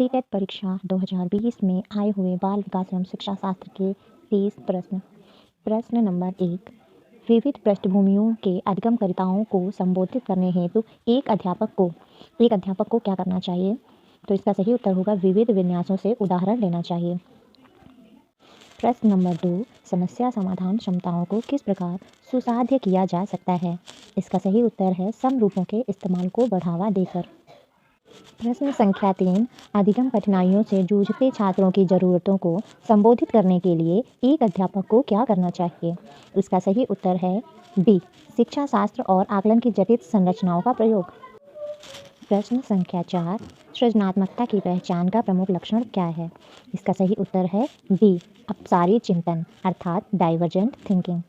CTET परीक्षा 2020 में आए हुए बाल विकास एवं शिक्षा शास्त्र के 30 प्रश्न। प्रश्न नंबर 1, विविध पृष्ठभूमियों के अधिगमकर्ताओं को संबोधित करने हेतु एक अध्यापक को क्या करना चाहिए? तो इसका सही उत्तर होगा विविध विन्यासों से उदाहरण लेना चाहिए। प्रश्न नंबर 2, समस्या समाधान क्षमताओं को किस प्रकार सुसाध्य किया जा सकता है? इसका सही उत्तर है समरूपों के इस्तेमाल को बढ़ावा देकर। प्रश्न संख्या 3, अधिगम कठिनाइयों से जूझते छात्रों की ज़रूरतों को संबोधित करने के लिए एक अध्यापक को क्या करना चाहिए? इसका सही उत्तर है बी, शिक्षा शास्त्र और आकलन की जटिल संरचनाओं का प्रयोग। प्रश्न संख्या 4, सृजनात्मकता की पहचान का प्रमुख लक्षण क्या है? इसका सही उत्तर है बी, अपसारी चिंतन अर्थात डाइवर्जेंट थिंकिंग।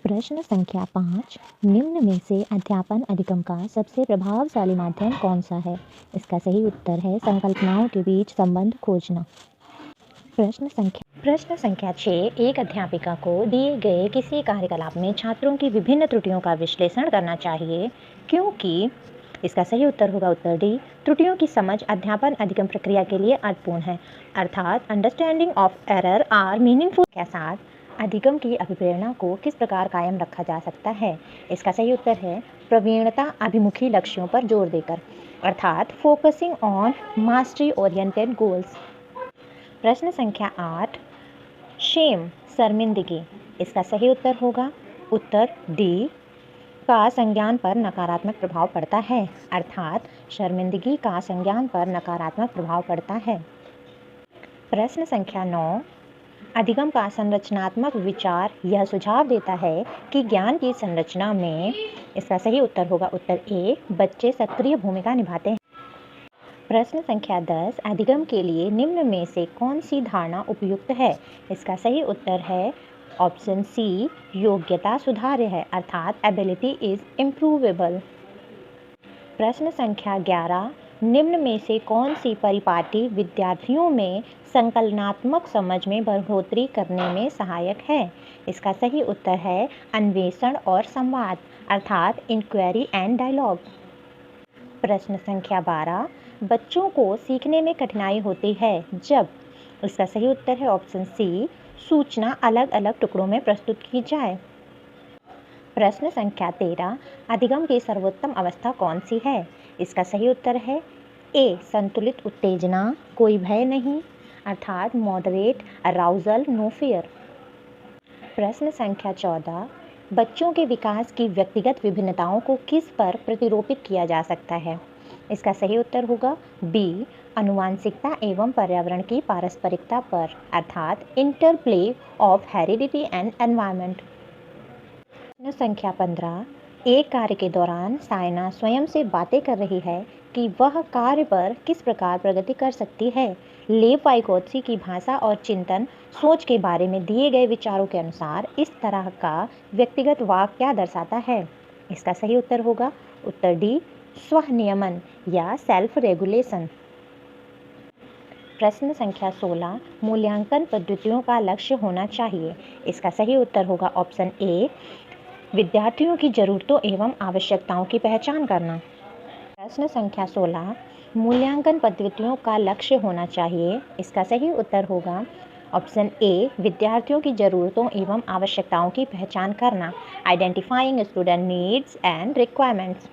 प्रश्न संख्या 5, निम्न में से अध्यापन अधिगम का सबसे प्रभावशाली माध्यम कौन सा है? इसका सही उत्तर है संकल्पनाओं के बीच संबंध खोजना। प्रश्न संख्या 6, एक अध्यापिका को दिए गए किसी कार्यकलाप में छात्रों की विभिन्न त्रुटियों का विश्लेषण करना चाहिए क्योंकि इसका सही उत्तर होगा उत्तर डी, त्रुटियों की समझ अध्यापन अधिगम प्रक्रिया के लिए अर्थपूर्ण है अर्थात understanding of error are meaningful के साथ अधिगम की अभिप्रेरणा को किस प्रकार कायम रखा जा सकता है? इसका सही उत्तर है प्रवीणता अभिमुखी लक्ष्यों पर जोर देकर अर्थात focusing on mastery oriented goals. प्रश्न संख्या 8, शेम शर्मिंदगी, इसका सही उत्तर होगा उत्तर डी, का संज्ञान पर नकारात्मक प्रभाव पड़ता है अर्थात शर्मिंदगी का संज्ञान पर नकारात्मक प्रभाव पड़ता है। प्रश्न संख्या 9, अधिगम का संरचनात्मक विचार यह सुझाव देता है कि ज्ञान की संरचना में इसका सही उत्तर होगा उत्तर ए, बच्चे सक्रिय भूमिका निभाते हैं। प्रश्न संख्या 10, अधिगम के लिए निम्न में से कौन सी धारणा उपयुक्त है? इसका सही उत्तर है ऑप्शन सी, योग्यता सुधार्य है अर्थात एबिलिटी इज इम्प्रूवेबल। प्रश्न संख्या 11, निम्न में से कौन सी परिपाटी विद्यार्थियों में संकलनात्मक समझ में बढ़ोतरी करने में सहायक है? इसका सही उत्तर है अन्वेषण और संवाद अर्थात इंक्वायरी एंड डायलॉग। प्रश्न संख्या 12, बच्चों को सीखने में कठिनाई होती है जब इसका सही उत्तर है ऑप्शन सी, सूचना अलग अलग टुकड़ों में प्रस्तुत की जाए। प्रश्न संख्या 13, अधिगम की सर्वोत्तम अवस्था कौन सी है? इसका सही उत्तर है ए, संतुलित उत्तेजना, कोई भय नहीं अर्थात मॉडरेट अराउजल नो फियर। प्रश्न संख्या 14, बच्चों के विकास की व्यक्तिगत विभिन्नताओं को किस पर प्रतिरोपित किया जा सकता है? इसका सही उत्तर होगा बी, आनुवांशिकता एवं पर्यावरण की पारस्परिकता पर अर्थात interplay of heredity and environment. प्रश्न संख्या 15, एक कार्य के दौरान सायना स्वयं से बातें कर रही है कि वह कार्य पर किस प्रकार प्रगति कर सकती है? लेव वाइगोत्स्की की भाषा और चिंतन सोच के बारे में दिए गए विचारों के अनुसार इस तरह का व्यक्तिगत वाक्य क्या दर्शाता है? इसका सही उत्तर होगा उत्तर डी, स्वनियमन या सेल्फ रेगुलेशन। प्रश्न संख्या 16, मूल्यांकन पद्धतियों का लक्ष्य होना चाहिए। इसका सही उत्तर होगा ऑप्शन ए, विद्यार्थियों की जरूरतों एवं आवश्यकताओं की पहचान करना। प्रश्न संख्या 16, मूल्यांकन पद्धतियों का लक्ष्य होना चाहिए। इसका सही उत्तर होगा ऑप्शन ए, विद्यार्थियों की जरूरतों एवं आवश्यकताओं की पहचान करना identifying student needs and requirements.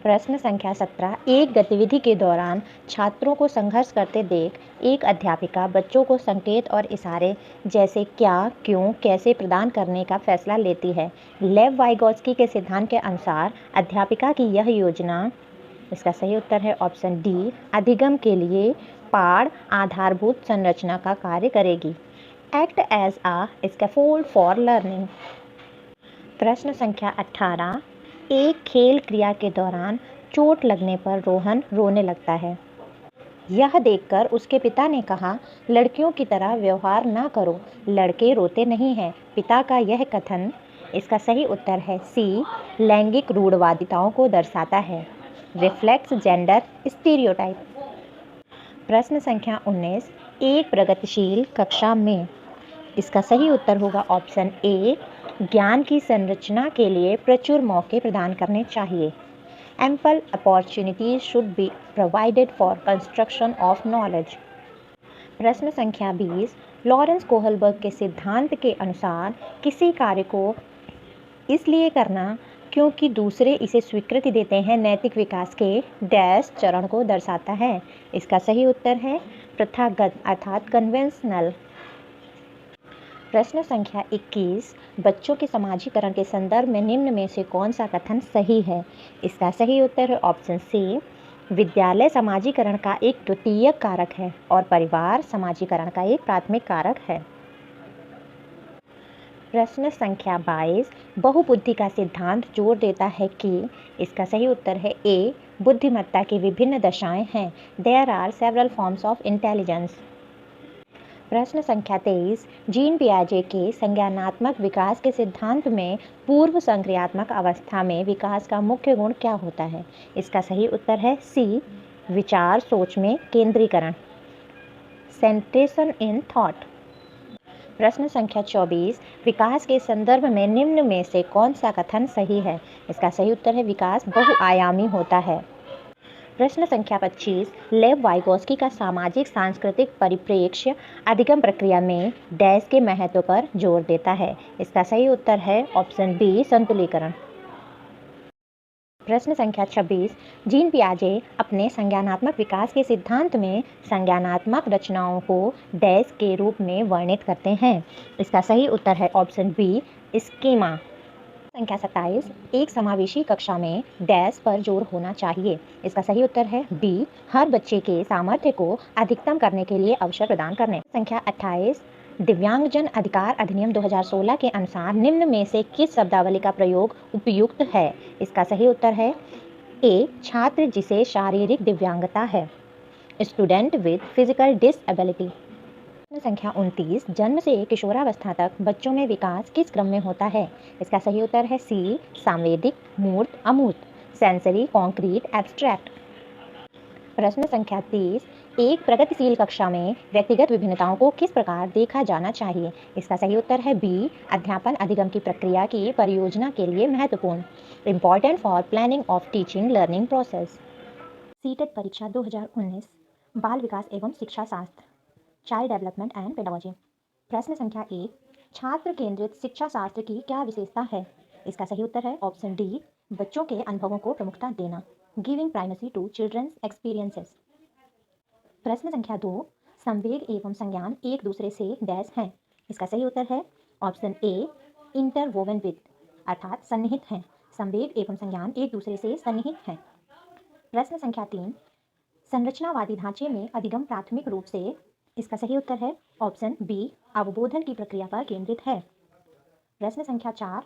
प्रश्न संख्या 17, एक गतिविधि के दौरान छात्रों को संघर्ष करते देख एक अध्यापिका बच्चों को संकेत और इशारे जैसे क्या, क्यों, कैसे प्रदान करने का फैसला लेती है। लेव वाइगोत्स्की के सिद्धांत के अनुसार अध्यापिका की यह योजना इसका सही उत्तर है ऑप्शन डी, अधिगम के लिए पाड़ आधारभूत संरचना का कार्य करेगी act as a scaffold for learning. प्रश्न संख्या 18, एक खेल क्रिया के दौरान चोट लगने पर रोहन रोने लगता है। यह देखकर उसके पिता ने कहा, लड़कियों की तरह व्यवहार ना करो, लड़के रोते नहीं हैं। पिता का यह कथन इसका सही उत्तर है सी, लैंगिक रूढ़वादिताओं को दर्शाता है रिफ्लेक्ट्स जेंडर स्टीरियोटाइप। प्रश्न संख्या 19, एक प्रगतिशील कक्षा में इसका सही उत्तर होगा ऑप्शन ए, ज्ञान की संरचना के लिए प्रचुर मौके प्रदान करने चाहिए। Ample opportunities should be provided for construction of knowledge. प्रश्न संख्या 20 लॉरेंस कोहलबर्ग के सिद्धांत के अनुसार किसी कार्य को इसलिए करना क्योंकि दूसरे इसे स्वीकृति देते हैं नैतिक विकास के डैश चरण को दर्शाता है। इसका सही उत्तर है प्रथागत अर्थात कन्वेंशनल। प्रश्न संख्या 21 बच्चों के समाजीकरण के संदर्भ में निम्न में से कौन सा कथन सही है? इसका सही उत्तर है ऑप्शन सी विद्यालय समाजीकरण का एक द्वितीयक कारक है और परिवार समाजीकरण का एक प्राथमिक कारक है। प्रश्न संख्या 22 बहुबुद्धि का सिद्धांत जोर देता है कि इसका सही उत्तर है ए बुद्धिमत्ता की विभिन्न दशाएं हैं। There are several forms of intelligence. प्रश्न संख्या 23 जीन पियाजे के संज्ञानात्मक विकास के सिद्धांत में पूर्व संक्रियात्मक अवस्था में विकास का मुख्य गुण क्या होता है? इसका सही उत्तर है सी विचार सोच में केंद्रीकरण सेंट्रेशन इन थॉट। प्रश्न संख्या 24 विकास के संदर्भ में निम्न में से कौन सा कथन सही है? इसका सही उत्तर है विकास बहुआयामी होता है। प्रश्न संख्या 25 लेव वाइगोस्की का सामाजिक सांस्कृतिक परिप्रेक्ष्य अधिगम प्रक्रिया में डैश के महत्व पर जोर देता है। इसका सही उत्तर है ऑप्शन बी संतुलीकरण। प्रश्न संख्या 26 जीन पियाजे अपने संज्ञानात्मक विकास के सिद्धांत में संज्ञानात्मक रचनाओं को डैश के रूप में वर्णित करते हैं। इसका सही उत्तर है ऑप्शन बी स्कीमा। संख्या 27 एक समावेशी कक्षा में डैश पर जोर होना चाहिए। इसका सही उत्तर है बी हर बच्चे के सामर्थ्य को अधिकतम करने के लिए अवसर प्रदान करने। संख्या 28 दिव्यांगजन अधिकार अधिनियम 2016 के अनुसार निम्न में से किस शब्दावली का प्रयोग उपयुक्त है? इसका सही उत्तर है ए छात्र जिसे शारीरिक दिव्यांगता है स्टूडेंट विद फिजिकल डिसएबिलिटी। संख्या 29 जन्म से किशोरावस्था तक बच्चों में विकास किस क्रम में होता है? इसका सही उत्तर है सी सांवेदिक मूर्त अमूर्त सेंसरी कॉन्क्रीट एब्स्ट्रैक्ट। प्रश्न संख्या 30 एक प्रगतिशील कक्षा में व्यक्तिगत विभिन्नताओं को किस प्रकार देखा जाना चाहिए? इसका सही उत्तर है बी अध्यापन अधिगम की प्रक्रिया की परियोजना के लिए महत्वपूर्ण important for planning of teaching learning process. CTET परीक्षा 2019 बाल विकास एवं शिक्षा शास्त्र चाइल्ड डेवलपमेंट एंड पेडागोजी। प्रश्न संख्या 1 छात्र केंद्रित शिक्षा शास्त्र की क्या विशेषता है? इसका सही उत्तर है ऑप्शन डी बच्चों के अनुभवों को प्रमुखता देना giving primacy to children's experiences. प्रश्न संख्या 2 संवेग एवं संज्ञान एक दूसरे से डैश हैं। इसका सही उत्तर है ऑप्शन ए इंटरवोवन विद अर्थात सन्निहित हैं। संवेग एवं संज्ञान एक दूसरे से सन्निहित हैं। प्रश्न संख्या 3 संरचनावादी ढांचे में अधिगम प्राथमिक रूप से इसका सही उत्तर है ऑप्शन बी अवबोधन की प्रक्रिया पर केंद्रित है। प्रश्न संख्या 4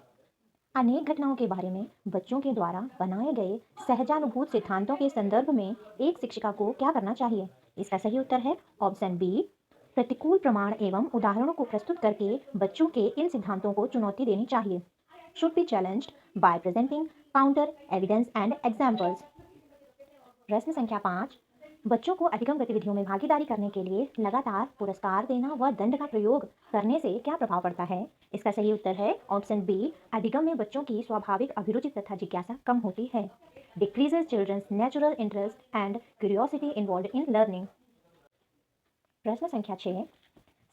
अनेक घटनाओं के बारे में बच्चों के द्वारा बनाए गए सहजानुभूत सिद्धांतों के संदर्भ में एक शिक्षिका को क्या करना चाहिए? इसका सही उत्तर है ऑप्शन बी प्रतिकूल प्रमाण एवं उदाहरणों को प्रस्तुत करके बच्चों के इन सिद्धांतों को चुनौती देनी चाहिए should be challenged bye presenting counter evidence and examples. प्रश्न संख्या 5 बच्चों को अधिगम गतिविधियों में भागीदारी करने के लिए लगातार पुरस्कार देना व दंड का प्रयोग करने से क्या प्रभाव पड़ता है? इसका सही उत्तर है ऑप्शन बी अधिगम में बच्चों की स्वाभाविक अभिरुचि तथा जिज्ञासा कम होती है decreases children's natural interest and curiosity involved in learning. प्रश्न संख्या 6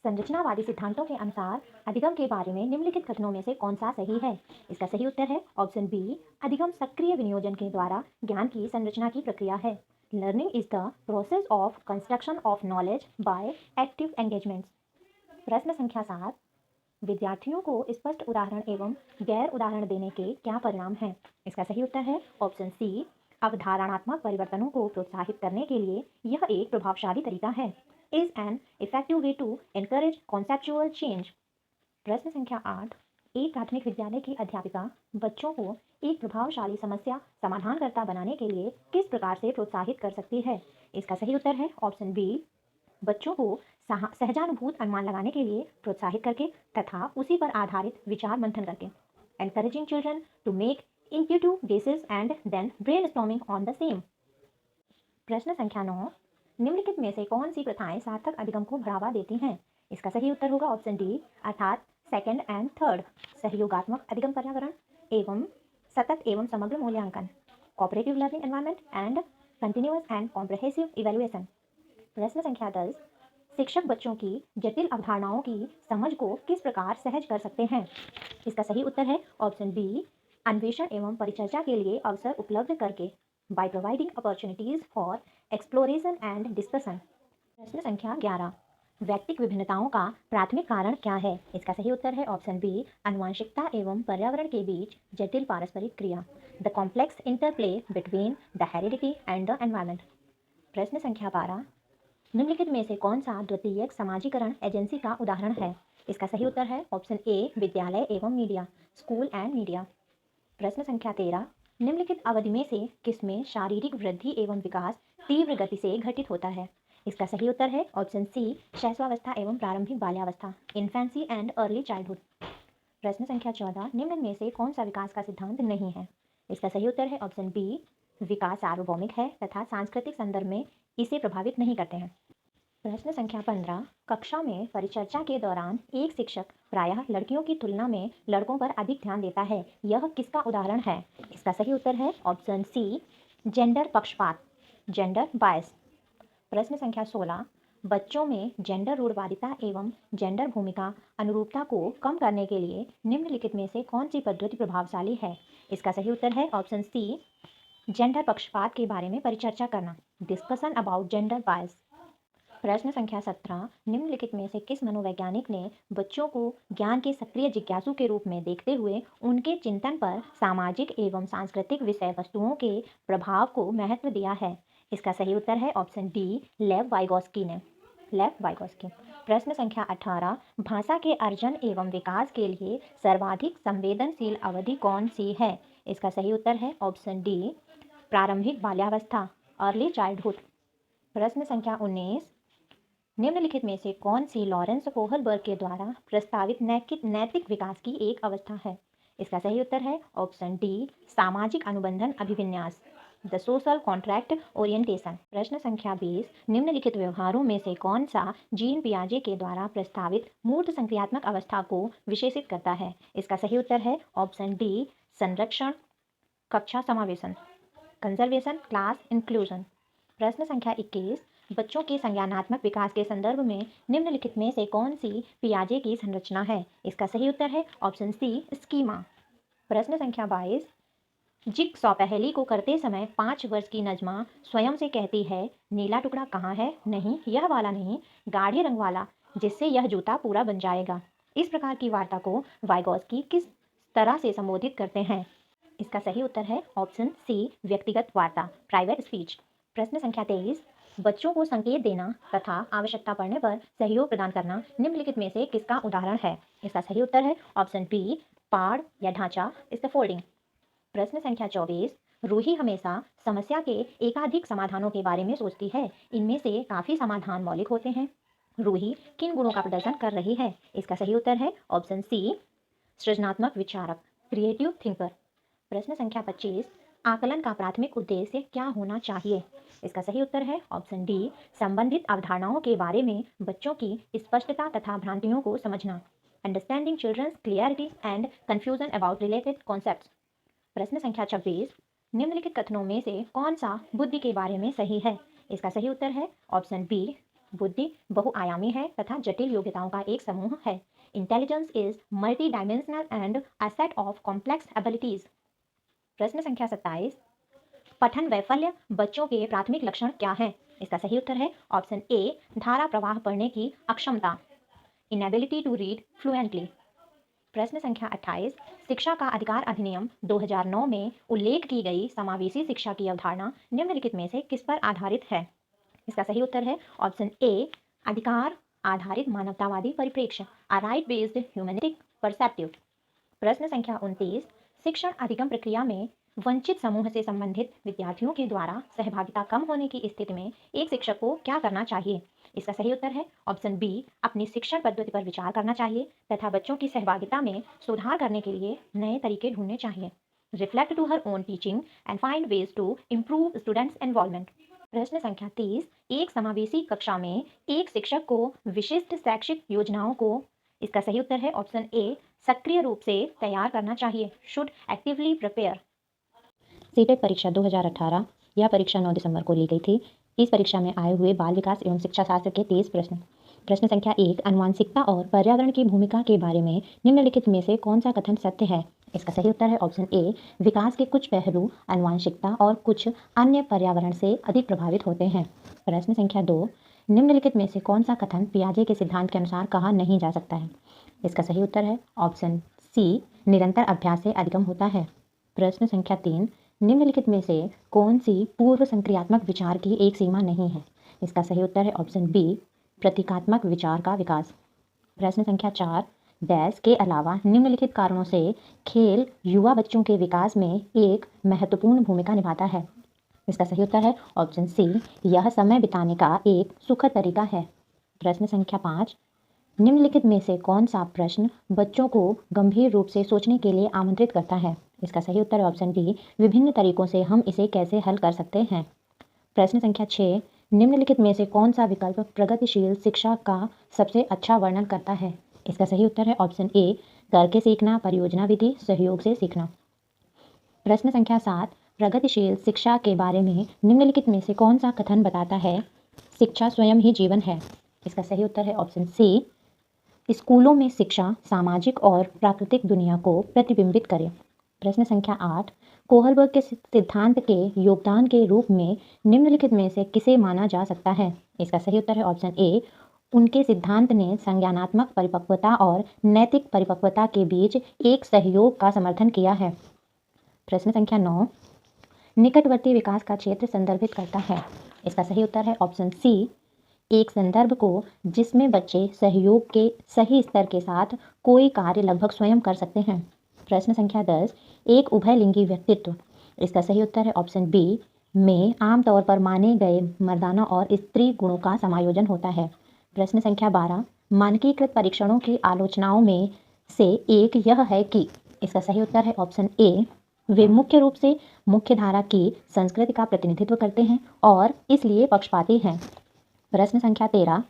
संरचनावादी सिद्धांतों के अनुसार अधिगम के बारे में निम्नलिखित कथनों में से कौन सा सही है? इसका सही उत्तर है ऑप्शन बी अधिगम सक्रिय विनियोजन के द्वारा ज्ञान की संरचना की प्रक्रिया है learning is the process of construction of knowledge by active engagements. प्रश्न संख्या 7 विद्यार्थियों को स्पष्ट उदाहरण एवं गैर उदाहरण देने के क्या परिणाम हैं? इसका सही उत्तर है ऑप्शन सी अवधारणात्मक परिवर्तनों को प्रोत्साहित करने के लिए यह एक प्रभावशाली तरीका है is an effective way to encourage conceptual change. प्रश्न संख्या 8 एक प्राथमिक विद्यालय की अध्यापिका बच्चों को एक प्रभावशाली समस्या समाधानकर्ता बनाने के लिए किस प्रकार से प्रोत्साहित कर सकती है? इसका सही उत्तर है ऑप्शन बी बच्चों को सहजानुभूत अनुमान लगाने के लिए प्रोत्साहित करके तथा उसी पर आधारित विचार मंथन करके encouraging children to make intuitive guesses and then brainstorming on the same. प्रश्न संख्या 9 निम्नलिखित में से कौन सी प्रथाएं सार्थक अधिगम को बढ़ावा देती हैं? इसका सही उत्तर होगा ऑप्शन डी अर्थात सेकंड एंड थर्ड सहयोगात्मक अधिगम पर्यावरण एवं सतत एवं समग्र मूल्यांकन। Cooperative learning environment and continuous and comprehensive evaluation. प्रश्न संख्या 10, शिक्षक बच्चों की जटिल अवधारणाओं की समझ को किस प्रकार सहज कर सकते हैं? इसका सही उत्तर है ऑप्शन बी, अन्वेषण एवं परिचर्चा के लिए अवसर उपलब्ध करके, by providing opportunities for exploration and discussion. प्रश्न संख्या 11, व्यक्तिक विभिन्नताओं का प्राथमिक कारण क्या है? इसका सही उत्तर है ऑप्शन बी, आनुवंशिकता एवं पर्यावरण के बीच जटिल पारस्परिक क्रिया, the complex interplay between the heredity and the environment. प्रश्न संख्या 12, निम्नलिखित में से कौन सा द्वितीयक समाजीकरण एजेंसी का उदाहरण है? इसका सही उत्तर है ऑप्शन ए, विद्यालय एवं मीडिया, स्कूल एंड मीडिया। प्रश्न संख्या 13, निम्नलिखित अवधि में से किसमें शारीरिक वृद्धि एवं विकास तीव्र गति से घटित होता है? इसका सही उत्तर है ऑप्शन सी, शैशवावस्था एवं प्रारंभिक बाल्यावस्था, इन्फेंसी एंड अर्ली चाइल्डहुड। प्रश्न संख्या 14, निम्न में से कौन सा विकास का सिद्धांत नहीं है? इसका सही उत्तर है ऑप्शन बी, विकास सार्वभौमिक है तथा सांस्कृतिक संदर्भ में इसे प्रभावित नहीं करते हैं। प्रश्न संख्या 15, कक्षा में परिचर्चा के दौरान एक शिक्षक प्रायः लड़कियों की तुलना में लड़कों पर अधिक ध्यान देता है, यह किसका उदाहरण है? इसका सही उत्तर है ऑप्शन सी, जेंडर पक्षपात, जेंडर बायस। प्रश्न संख्या 16, बच्चों में जेंडर रूढ़वादिता एवं जेंडर भूमिका अनुरूपता को कम करने के लिए निम्नलिखित में से कौन सी पद्धति प्रभावशाली है? इसका सही उत्तर है ऑप्शन सी, जेंडर पक्षपात के बारे में परिचर्चा करना, डिस्कशन अबाउट जेंडर बायस। प्रश्न संख्या 17, निम्नलिखित में से किस मनोवैज्ञानिक ने बच्चों को ज्ञान के सक्रिय जिज्ञासु के रूप में देखते हुए उनके चिंतन पर सामाजिक एवं सांस्कृतिक विषय वस्तुओं के प्रभाव को महत्व दिया है? इसका सही उत्तर है ऑप्शन डी, लेव वाइगोस्की ने, लेव वाइगोस्की। प्रश्न संख्या 18, भाषा के अर्जन एवं विकास के लिए सर्वाधिक संवेदनशील अवधि कौन सी है? इसका सही उत्तर है ऑप्शन डी, प्रारंभिक बाल्यावस्था, अर्ली चाइल्डहुड। प्रश्न संख्या 19, निम्नलिखित में से कौन सी लॉरेंस कोहलबर्ग के द्वारा प्रस्तावित नैतिक विकास की एक अवस्था है? इसका सही उत्तर है ऑप्शन डी, सामाजिक अनुबंधन अभिविन्यास, द सोशल कॉन्ट्रैक्ट ओरिएंटेशन। प्रश्न संख्या 20, निम्नलिखित व्यवहारों में से कौन सा जीन पियाजे के द्वारा प्रस्तावित मूर्त संक्रियात्मक अवस्था को विशेषित करता है? इसका सही उत्तर है ऑप्शन डी, संरक्षण, कक्षा समावेशन, कंजर्वेशन, क्लास इंक्लूजन। प्रश्न संख्या 21, बच्चों के संज्ञानात्मक विकास के संदर्भ में निम्नलिखित में से कौन सी पियाजे की संरचना है? इसका सही उत्तर है ऑप्शन सी, स्कीमा। प्रश्न संख्या 22, जिगसॉ पहेली को करते समय 5 वर्ष की नजमा स्वयं से कहती है, नीला टुकड़ा कहाँ है? नहीं, यह वाला नहीं, गाढ़े रंग वाला, जिससे यह जूता पूरा बन जाएगा। इस प्रकार की वार्ता को वाइगोस्की किस तरह से संबोधित करते हैं? इसका सही उत्तर है ऑप्शन सी, व्यक्तिगत वार्ता, प्राइवेट स्पीच। प्रश्न संख्या 23, बच्चों को संकेत देना तथा आवश्यकता पड़ने पर सहयोग प्रदान करना निम्नलिखित में से किसका उदाहरण है? इसका सही उत्तर है ऑप्शन बी, पाड़ या ढांचा, स्कैफोल्डिंग। प्रश्न संख्या 24, रूही हमेशा समस्या के एकाधिक समाधानों के बारे में सोचती है, इनमें से काफी समाधान मौलिक होते हैं। रूही किन गुणों का प्रदर्शन कर रही है? इसका सही उत्तर है ऑप्शन सी, सृजनात्मक विचारक, क्रिएटिव थिंकर। प्रश्न संख्या 25, आकलन का प्राथमिक उद्देश्य क्या होना चाहिए? इसका सही उत्तर है ऑप्शन डी, संबंधित अवधारणाओं के बारे में बच्चों की स्पष्टता तथा भ्रांतियों को समझना, understanding children's clarity and confusion about related concepts. प्रश्न संख्या 26, निम्नलिखित कथनों में से कौन सा बुद्धि के बारे में सही है? इसका सही उत्तर है ऑप्शन बी, बुद्धि बहुआयामी है तथा जटिल योग्यताओं का एक समूह है। Intelligence is multi dimensional and a set of complex abilities. प्रश्न संख्या 27, पठन वैफल्य बच्चों के प्राथमिक लक्षण क्या हैं? इसका सही उत्तर है ऑप्शन ए, धारा प्रवाह पढ़ने की अक्षमता, इनएबिलिटी टू रीड फ्लुएंटली। प्रश्न संख्या 28, शिक्षा का अधिकार अधिनियम 2009 में उल्लेख की गई समावेशी शिक्षा की अवधारणा निम्नलिखित में से किस पर आधारित है? इसका सही उत्तर है ऑप्शन ए, अधिकार आधारित मानवतावादी परिप्रेक्ष्य, a right based humanistic perceptive. प्रश्न संख्या 29, शिक्षण अधिगम प्रक्रिया में वंचित समूह से संबंधित विद्यार्थियों के द्वारा सहभागिता कम होने की स्थिति में एक शिक्षक को क्या करना चाहिए? इसका सही उत्तर है ऑप्शन बी, अपनी शिक्षण पद्धति पर विचार करना चाहिए तथा बच्चों की सहभागिता में सुधार करने के लिए नए तरीके ढूंढने चाहिए। Reflect to her own teaching and find ways to improve students involvement. प्रश्न संख्या 30, एक समावेशी कक्षा में एक शिक्षक को विशिष्ट शैक्षिक योजनाओं को, इसका सही उत्तर है ऑप्शन ए, सक्रिय रूप से तैयार करना चाहिए, शुड एक्टिवली प्रिपेयर। सीटेट परीक्षा 2018 यह परीक्षा 9 दिसंबर को ली गई थी। इस परीक्षा में आए हुए बाल विकास एवं शिक्षा शास्त्र के 30 प्रश्न। प्रश्न संख्या 1, आनुवंशिकता और पर्यावरण की भूमिका के बारे में निम्नलिखित में से कौन सा कथन सत्य है? इसका सही उत्तर है ऑप्शन ए, विकास के कुछ पहलू आनुवंशिकता और कुछ अन्य पर्यावरण से अधिक प्रभावित होते हैं। प्रश्न संख्या 2, निम्नलिखित में से कौन सा कथन पियाजे के सिद्धांत के अनुसार कहा नहीं जा सकता है? इसका सही उत्तर है ऑप्शन सी, निरंतर अभ्यास से अधिगम होता है। प्रश्न संख्या 3, निम्नलिखित में से कौन सी पूर्व संक्रियात्मक विचार की एक सीमा नहीं है? इसका सही उत्तर है ऑप्शन बी, प्रतीकात्मक विचार का विकास। प्रश्न संख्या 4, डैश के अलावा निम्नलिखित कारणों से खेल युवा बच्चों के विकास में एक महत्वपूर्ण भूमिका निभाता है? इसका सही उत्तर है ऑप्शन सी, यह समय बिताने का एक सुखद तरीका है। प्रश्न संख्या 5, निम्नलिखित में से कौन सा प्रश्न बच्चों को गंभीर रूप से सोचने के लिए आमंत्रित करता है? इसका सही उत्तर है ऑप्शन डी, विभिन्न तरीकों से हम इसे कैसे हल कर सकते हैं। प्रश्न संख्या 6, निम्नलिखित में से कौन सा विकल्प प्रगतिशील शिक्षा का सबसे अच्छा वर्णन करता है? इसका सही उत्तर है ऑप्शन ए, करके सीखना, परियोजना विधि, सहयोग से सीखना। प्रश्न संख्या 7, प्रगतिशील शिक्षा के बारे में निम्नलिखित में से कौन सा कथन बताता है शिक्षा स्वयं ही जीवन है? इसका सही उत्तर है ऑप्शन सी, स्कूलों में शिक्षा सामाजिक और प्राकृतिक दुनिया को प्रतिबिंबित करे। प्रश्न संख्या 8, कोहलबर्ग के सिद्धांत के योगदान के रूप में निम्नलिखित में से किसे माना जा सकता है? इसका सही उत्तर है ऑप्शन ए, उनके सिद्धांत ने संज्ञानात्मक परिपक्वता और नैतिक परिपक्वता के बीच एक सहयोग का समर्थन किया है। प्रश्न संख्या 9, निकटवर्ती विकास का क्षेत्र संदर्भित करता है? इसका सही उत्तर है ऑप्शन सी, एक संदर्भ को जिसमें बच्चे सहयोग के सही स्तर के साथ कोई कार्य लगभग स्वयं कर सकते हैं। प्रश्न संख्या 10, एक उभयलिंगी व्यक्तित्व। इसका सही उत्तर है ऑप्शन बी, में आमतौर पर माने गए मर्दाना और स्त्री गुणों का समायोजन होता है। प्रश्न संख्या 12, मानकीकृत परीक्षणों की आलोचनाओं में से एक यह है कि? इसका सही उत्तर है ऑप्शन ए, वे मुख्य रूप से मुख्य धारा की संस्कृति का प्रतिनिधित्व करते हैं और इसलिए पक्षपाती हैं। प्रश्न संख्या 13,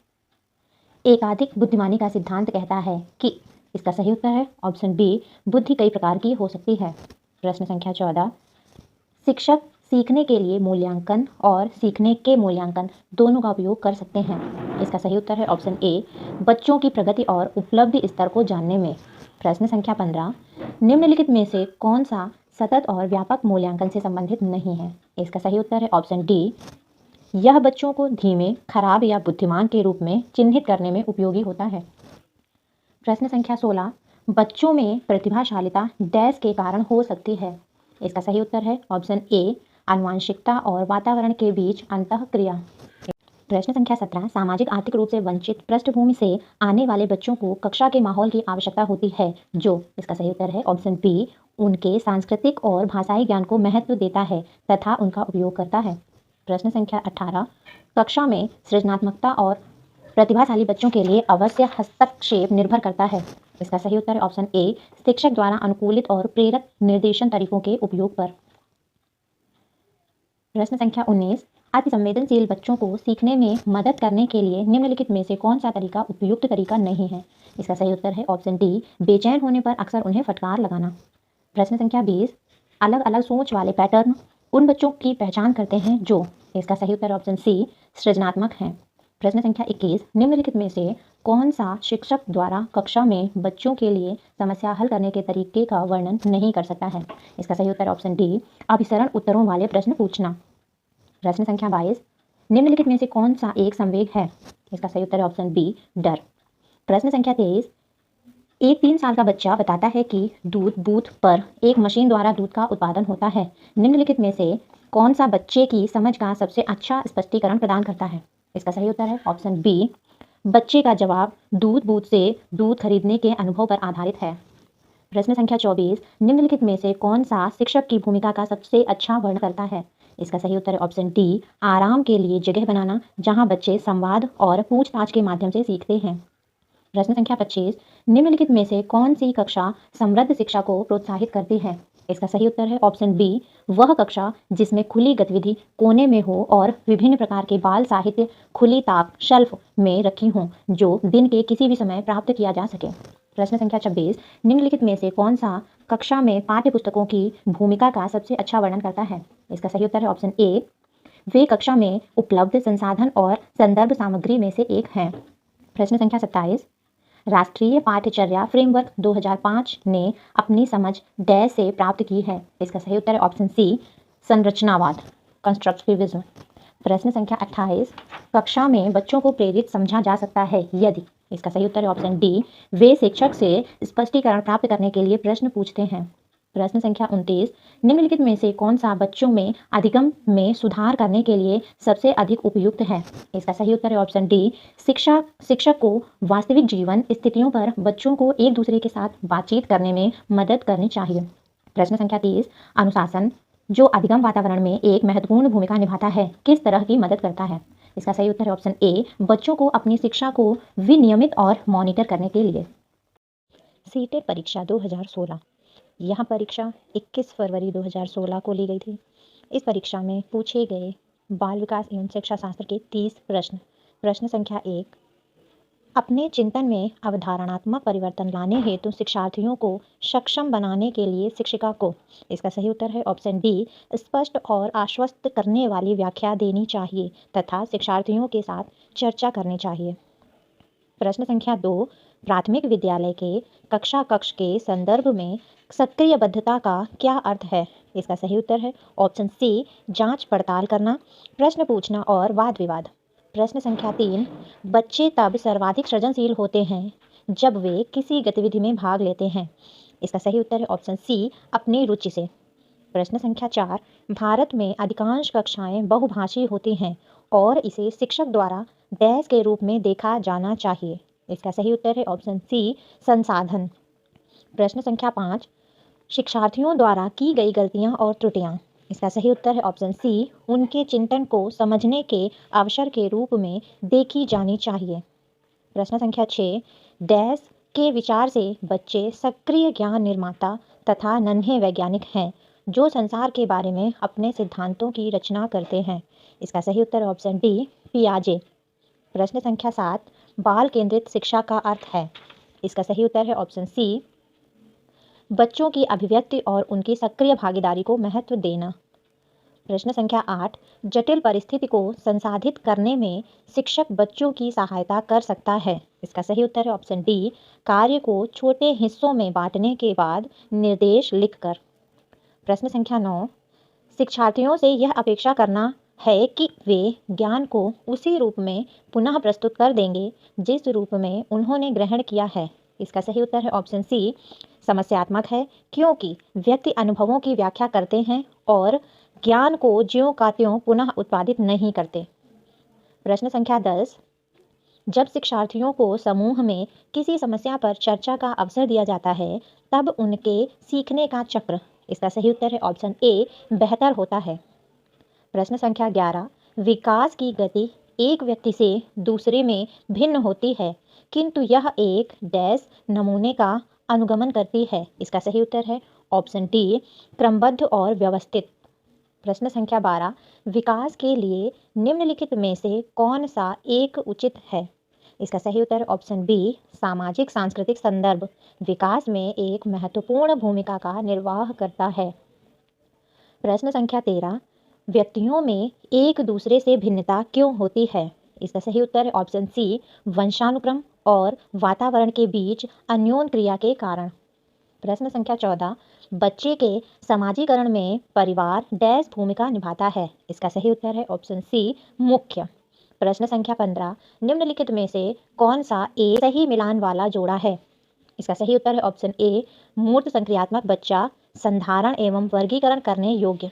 एकाधिक बुद्धिमानी का सिद्धांत कहता है कि? इसका सही उत्तर है ऑप्शन बी, बुद्धि कई प्रकार की हो सकती है। प्रश्न संख्या 14, शिक्षक सीखने के लिए मूल्यांकन और सीखने के मूल्यांकन दोनों का उपयोग कर सकते हैं। इसका सही उत्तर है ऑप्शन ए, बच्चों की प्रगति और उपलब्धि स्तर को जानने में। प्रश्न संख्या 15, निम्नलिखित में से कौन सा सतत और व्यापक मूल्यांकन से संबंधित नहीं है? इसका सही उत्तर है ऑप्शन डी, यह बच्चों को धीमे, खराब या बुद्धिमान के रूप में चिन्हित करने में उपयोगी होता है। प्रश्न संख्या 16, बच्चों में प्रतिभाशालिता डैश के कारण हो सकती है? इसका सही उत्तर है ऑप्शन ए, आनुवंशिकता और वातावरण के बीच अंतःक्रिया। प्रश्न संख्या 17, सामाजिक आर्थिक रूप से वंचित पृष्ठभूमि से आने वाले बच्चों को कक्षा के माहौल की आवश्यकता होती है जो? इसका सही उत्तर है ऑप्शन बी, उनके सांस्कृतिक और भाषाई ज्ञान को महत्व देता है तथा उनका उपयोग करता है। प्रश्न संख्या 18, कक्षा में सृजनात्मकता और प्रतिभाशाली बच्चों के लिए अवश्य हस्तक्षेप निर्भर करता है। इसका सही उत्तर है ऑप्शन ए, शिक्षक द्वारा अनुकूलित और प्रेरक निर्देशन तरीकों के उपयोग पर। प्रश्न संख्या 19, अति संवेदनशील बच्चों को सीखने में मदद करने के लिए निम्नलिखित में से कौन सा तरीका उपयुक्त तरीका नहीं है? इसका सही उत्तर है ऑप्शन डी, बेचैन होने पर अक्सर उन्हें फटकार लगाना। प्रश्न संख्या 20, अलग अलग सोच वाले पैटर्न उन बच्चों की पहचान करते हैं जो? इसका सही उत्तर ऑप्शन सी, सृजनात्मक हैं। प्रश्न संख्या 21, निम्नलिखित में से कौन सा शिक्षक द्वारा कक्षा में बच्चों के लिए समस्या हल करने के तरीके का वर्णन नहीं कर सकता है? इसका सही उत्तर ऑप्शन डी, अभिसरण उत्तरों वाले प्रश्न पूछना। प्रश्न संख्या 22, निम्नलिखित में से कौन सा एक संवेग है? इसका सही उत्तर है ऑप्शन बी, डर। प्रश्न संख्या 23, एक 3 साल का बच्चा बताता है कि दूध बूथ पर एक मशीन द्वारा दूध का उत्पादन होता है। निम्नलिखित में से कौन सा बच्चे की समझ का सबसे अच्छा स्पष्टीकरण प्रदान करता है? इसका सही उत्तर है ऑप्शन बी, बच्चे का जवाब दूध बूथ से दूध खरीदने के अनुभव पर आधारित है। प्रश्न संख्या 24, निम्नलिखित में से कौन सा शिक्षक की भूमिका का सबसे अच्छा वर्णन करता है? इसका सही उत्तर है ऑप्शन डी, आराम के लिए जगह बनाना जहां बच्चे संवाद और पूछताछ के माध्यम से सीखते हैं। प्रश्न संख्या 25, निम्नलिखित में से कौन सी कक्षा समृद्ध शिक्षा को प्रोत्साहित करती है? इसका सही उत्तर है ऑप्शन बी, वह कक्षा जिसमें खुली गतिविधि कोने में हो और विभिन्न प्रकार के बाल साहित्य खुली ताक शेल्फ में रखी हों जो दिन के किसी भी समय प्राप्त किया जा सके। प्रश्न संख्या 26, निम्नलिखित में से कौन सा कक्षा में पाठ्य पुस्तकों की भूमिका का सबसे अच्छा वर्णन करता है? इसका सही उत्तर है ऑप्शन ए, वे कक्षा में उपलब्ध संसाधन और संदर्भ सामग्री में से एक हैं। प्रश्न संख्या 27, राष्ट्रीय पाठ्यचर्या फ्रेमवर्क 2005 ने अपनी समझ डैश से प्राप्त की है? इसका सही उत्तर है ऑप्शन सी, संरचनावाद कंस्ट्रक्टिविज्म। प्रश्न संख्या 28, कक्षा में बच्चों को प्रेरित समझा जा सकता है यदि? इसका सही उत्तर है ऑप्शन डी, वे शिक्षक से स्पष्टीकरण प्राप्त करने के लिए प्रश्न पूछते हैं। प्रश्न संख्या 29, निम्नलिखित में से कौन सा बच्चों में अधिगम में सुधार करने के लिए सबसे अधिक उपयुक्त है? इसका सही उत्तर है ऑप्शन डी, शिक्षक को वास्तविक जीवन स्थितियों पर बच्चों को एक दूसरे के साथ बातचीत करने में मदद करनी चाहिए। प्रश्न संख्या 30, अनुशासन जो अधिगम वातावरण में एक महत्वपूर्ण भूमिका निभाता है किस तरह की मदद करता है? इसका सही उत्तर है ऑप्शन ए, बच्चों को अपनी शिक्षा को विनियमित और मॉनिटर करने के लिए। सीटेट परीक्षा 2016, यह परीक्षा 21 फरवरी 2016 को ली गई थी। इस परीक्षा में पूछे गए बाल विकास एवं शिक्षा शास्त्र के 30 प्रश्न। प्रश्न संख्या 1, अपने चिंतन में अवधारणात्मक परिवर्तन लाने हेतु शिक्षार्थियों को सक्षम बनाने के लिए शिक्षिका को? इसका सही उत्तर है ऑप्शन बी, स्पष्ट और आश्वस्त करने वाली व्याख्या देनी चाहिए तथा शिक्षार्थियों के साथ चर्चा करनी चाहिए। प्रश्न संख्या 2, प्राथमिक विद्यालय के कक्षा कक्ष के संदर्भ में सक्रियबद्धता का क्या अर्थ है? इसका सही उत्तर है ऑप्शन सी, जांच पड़ताल करना, प्रश्न पूछना और वाद विवाद। प्रश्न संख्या 3, बच्चे तब सर्वाधिक सृजनशील होते हैं जब वे किसी गतिविधि में भाग लेते हैं। इसका सही उत्तर है ऑप्शन सी, अपनी रुचि से। प्रश्न संख्या 4, भारत में अधिकांश कक्षाएं बहुभाषी होती हैं और इसे शिक्षक द्वारा डैश के रूप में देखा जाना चाहिए। इसका सही उत्तर है ऑप्शन सी, संसाधन। प्रश्न संख्या 5, शिक्षार्थियों द्वारा की गई गलतियां और त्रुटियां। इसका सही उत्तर है ऑप्शन सी, उनके चिंतन को समझने के अवसर के रूप में देखी जानी चाहिए। प्रश्न संख्या 6, डैश के विचार से बच्चे सक्रिय ज्ञान निर्माता तथा नन्हे वैज्ञानिक हैं जो संसार के बारे में अपने सिद्धांतों की रचना करते हैं। इसका सही उत्तर है ऑप्शन डी, पियाजे। प्रश्न संख्या 7, बाल केंद्रित शिक्षा का अर्थ है? इसका सही उत्तर है ऑप्शन सी, बच्चों की अभिव्यक्ति और उनकी सक्रिय भागीदारी को महत्व देना। प्रश्न संख्या 8, जटिल परिस्थिति को संसाधित करने में शिक्षक बच्चों की सहायता कर सकता है। इसका सही उत्तर है ऑप्शन डी, कार्य को छोटे हिस्सों में बांटने के बाद निर्देश लिखकर। प्रश्न संख्या 9, शिक्षार्थियों से यह अपेक्षा करना है कि वे ज्ञान को उसी रूप में पुनः प्रस्तुत कर देंगे जिस रूप में उन्होंने ग्रहण किया है। इसका सही उत्तर है ऑप्शन सी, समस्यात्मक है क्योंकि व्यक्ति अनुभवों की व्याख्या करते हैं और ज्ञान को ज्यों का त्यों पुनः उत्पादित नहीं करते। प्रश्न संख्या 10, जब शिक्षार्थियों को समूह में किसी समस्या पर चर्चा का अवसर दिया जाता है तब उनके सीखने का चक्र? इसका सही उत्तर है ऑप्शन ए, बेहतर होता है। प्रश्न संख्या 11, विकास की गति एक व्यक्ति से दूसरे में भिन्न होती है किंतु यह एक डैश नमूने का अनुगमन करती है। इसका सही उत्तर है ऑप्शन डी, क्रमबद्ध और व्यवस्थित। प्रश्न संख्या 12, विकास के लिए निम्नलिखित में से कौन सा एक उचित है? इसका सही उत्तर ऑप्शन बी, सामाजिक सांस्कृतिक संदर्भ विकास में एक महत्वपूर्ण भूमिका का निर्वाह करता है। प्रश्न संख्या 13, व्यक्तियों में एक दूसरे से भिन्नता क्यों होती है? इसका सही उत्तर है ऑप्शन सी, वंशानुक्रम और वातावरण के बीच अन्योन्य क्रिया के कारण। प्रश्न संख्या 14, बच्चे के समाजीकरण में परिवार डैश भूमिका निभाता है। इसका सही उत्तर है ऑप्शन सी, मुख्य। प्रश्न संख्या 15, निम्नलिखित में से कौन सा एक सही मिलान वाला जोड़ा है? इसका सही उत्तर है ऑप्शन ए, मूर्त संक्रियात्मक बच्चा संधारण एवं वर्गीकरण करने योग्य।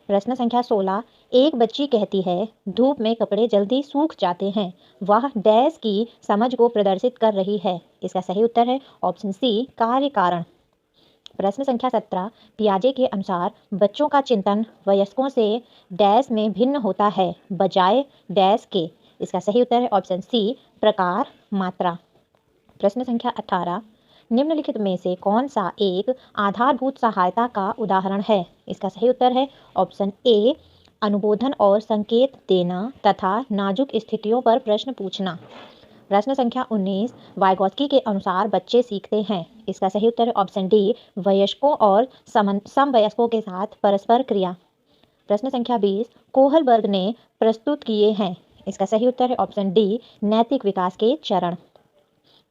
प्रश्न संख्या 16, एक बच्ची कहती है धूप में कपड़े जल्दी सूख जाते हैं, वह डैश की समझ को प्रदर्शित कर रही है। इसका सही उत्तर है ऑप्शन सी, कार्य कारण। प्रश्न संख्या 17, पियाजे के अनुसार बच्चों का चिंतन वयस्कों से डैश में भिन्न होता है बजाय डैश के। इसका सही उत्तर है ऑप्शन सी, प्रकार मात्रा। प्रश्न संख्या 18, निम्नलिखित में से कौन सा एक आधारभूत सहायता का उदाहरण है? इसका सही उत्तर है ऑप्शन ए, अनुबोधन और संकेत देना तथा नाजुक स्थितियों पर प्रश्न पूछना। प्रश्न संख्या 19, वाइगॉत्स्की के अनुसार बच्चे सीखते हैं। इसका सही उत्तर है ऑप्शन डी, वयस्कों और समवयस्कों के साथ परस्पर क्रिया। प्रश्न संख्या 20, कोहलबर्ग ने प्रस्तुत किए हैं। इसका सही उत्तर है ऑप्शन डी, नैतिक विकास के चरण।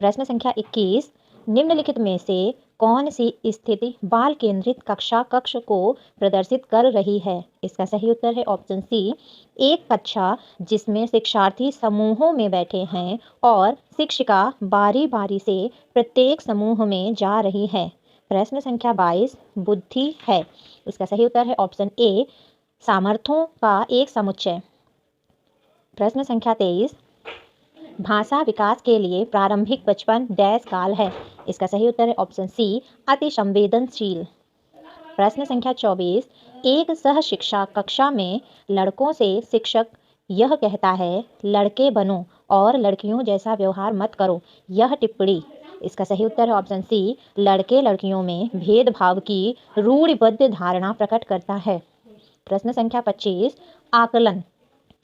प्रश्न संख्या 21, निम्नलिखित में से कौन सी स्थिति बाल केंद्रित कक्षा कक्ष को प्रदर्शित कर रही है? इसका सही उत्तर है ऑप्शन सी, एक कक्षा जिसमें शिक्षार्थी समूहों में बैठे हैं और शिक्षिका बारी बारी से प्रत्येक समूह में जा रही है। प्रश्न संख्या 22, बुद्धि है। इसका सही उत्तर है ऑप्शन ए, सामर्थ्यों का एक समुच्चय। प्रश्न संख्या 23, भाषा विकास के लिए प्रारंभिक बचपन डैश काल है। इसका सही उत्तर है ऑप्शन सी, अति संवेदनशील। प्रश्न संख्या 24, एक सह शिक्षा कक्षा में लड़कों से शिक्षक यह कहता है लड़के बनो और लड़कियों जैसा व्यवहार मत करो, यह टिप्पणी। इसका सही उत्तर है ऑप्शन सी, लड़के लड़कियों में भेदभाव की रूढ़िबद्ध धारणा प्रकट करता है। प्रश्न संख्या 25, आकलन।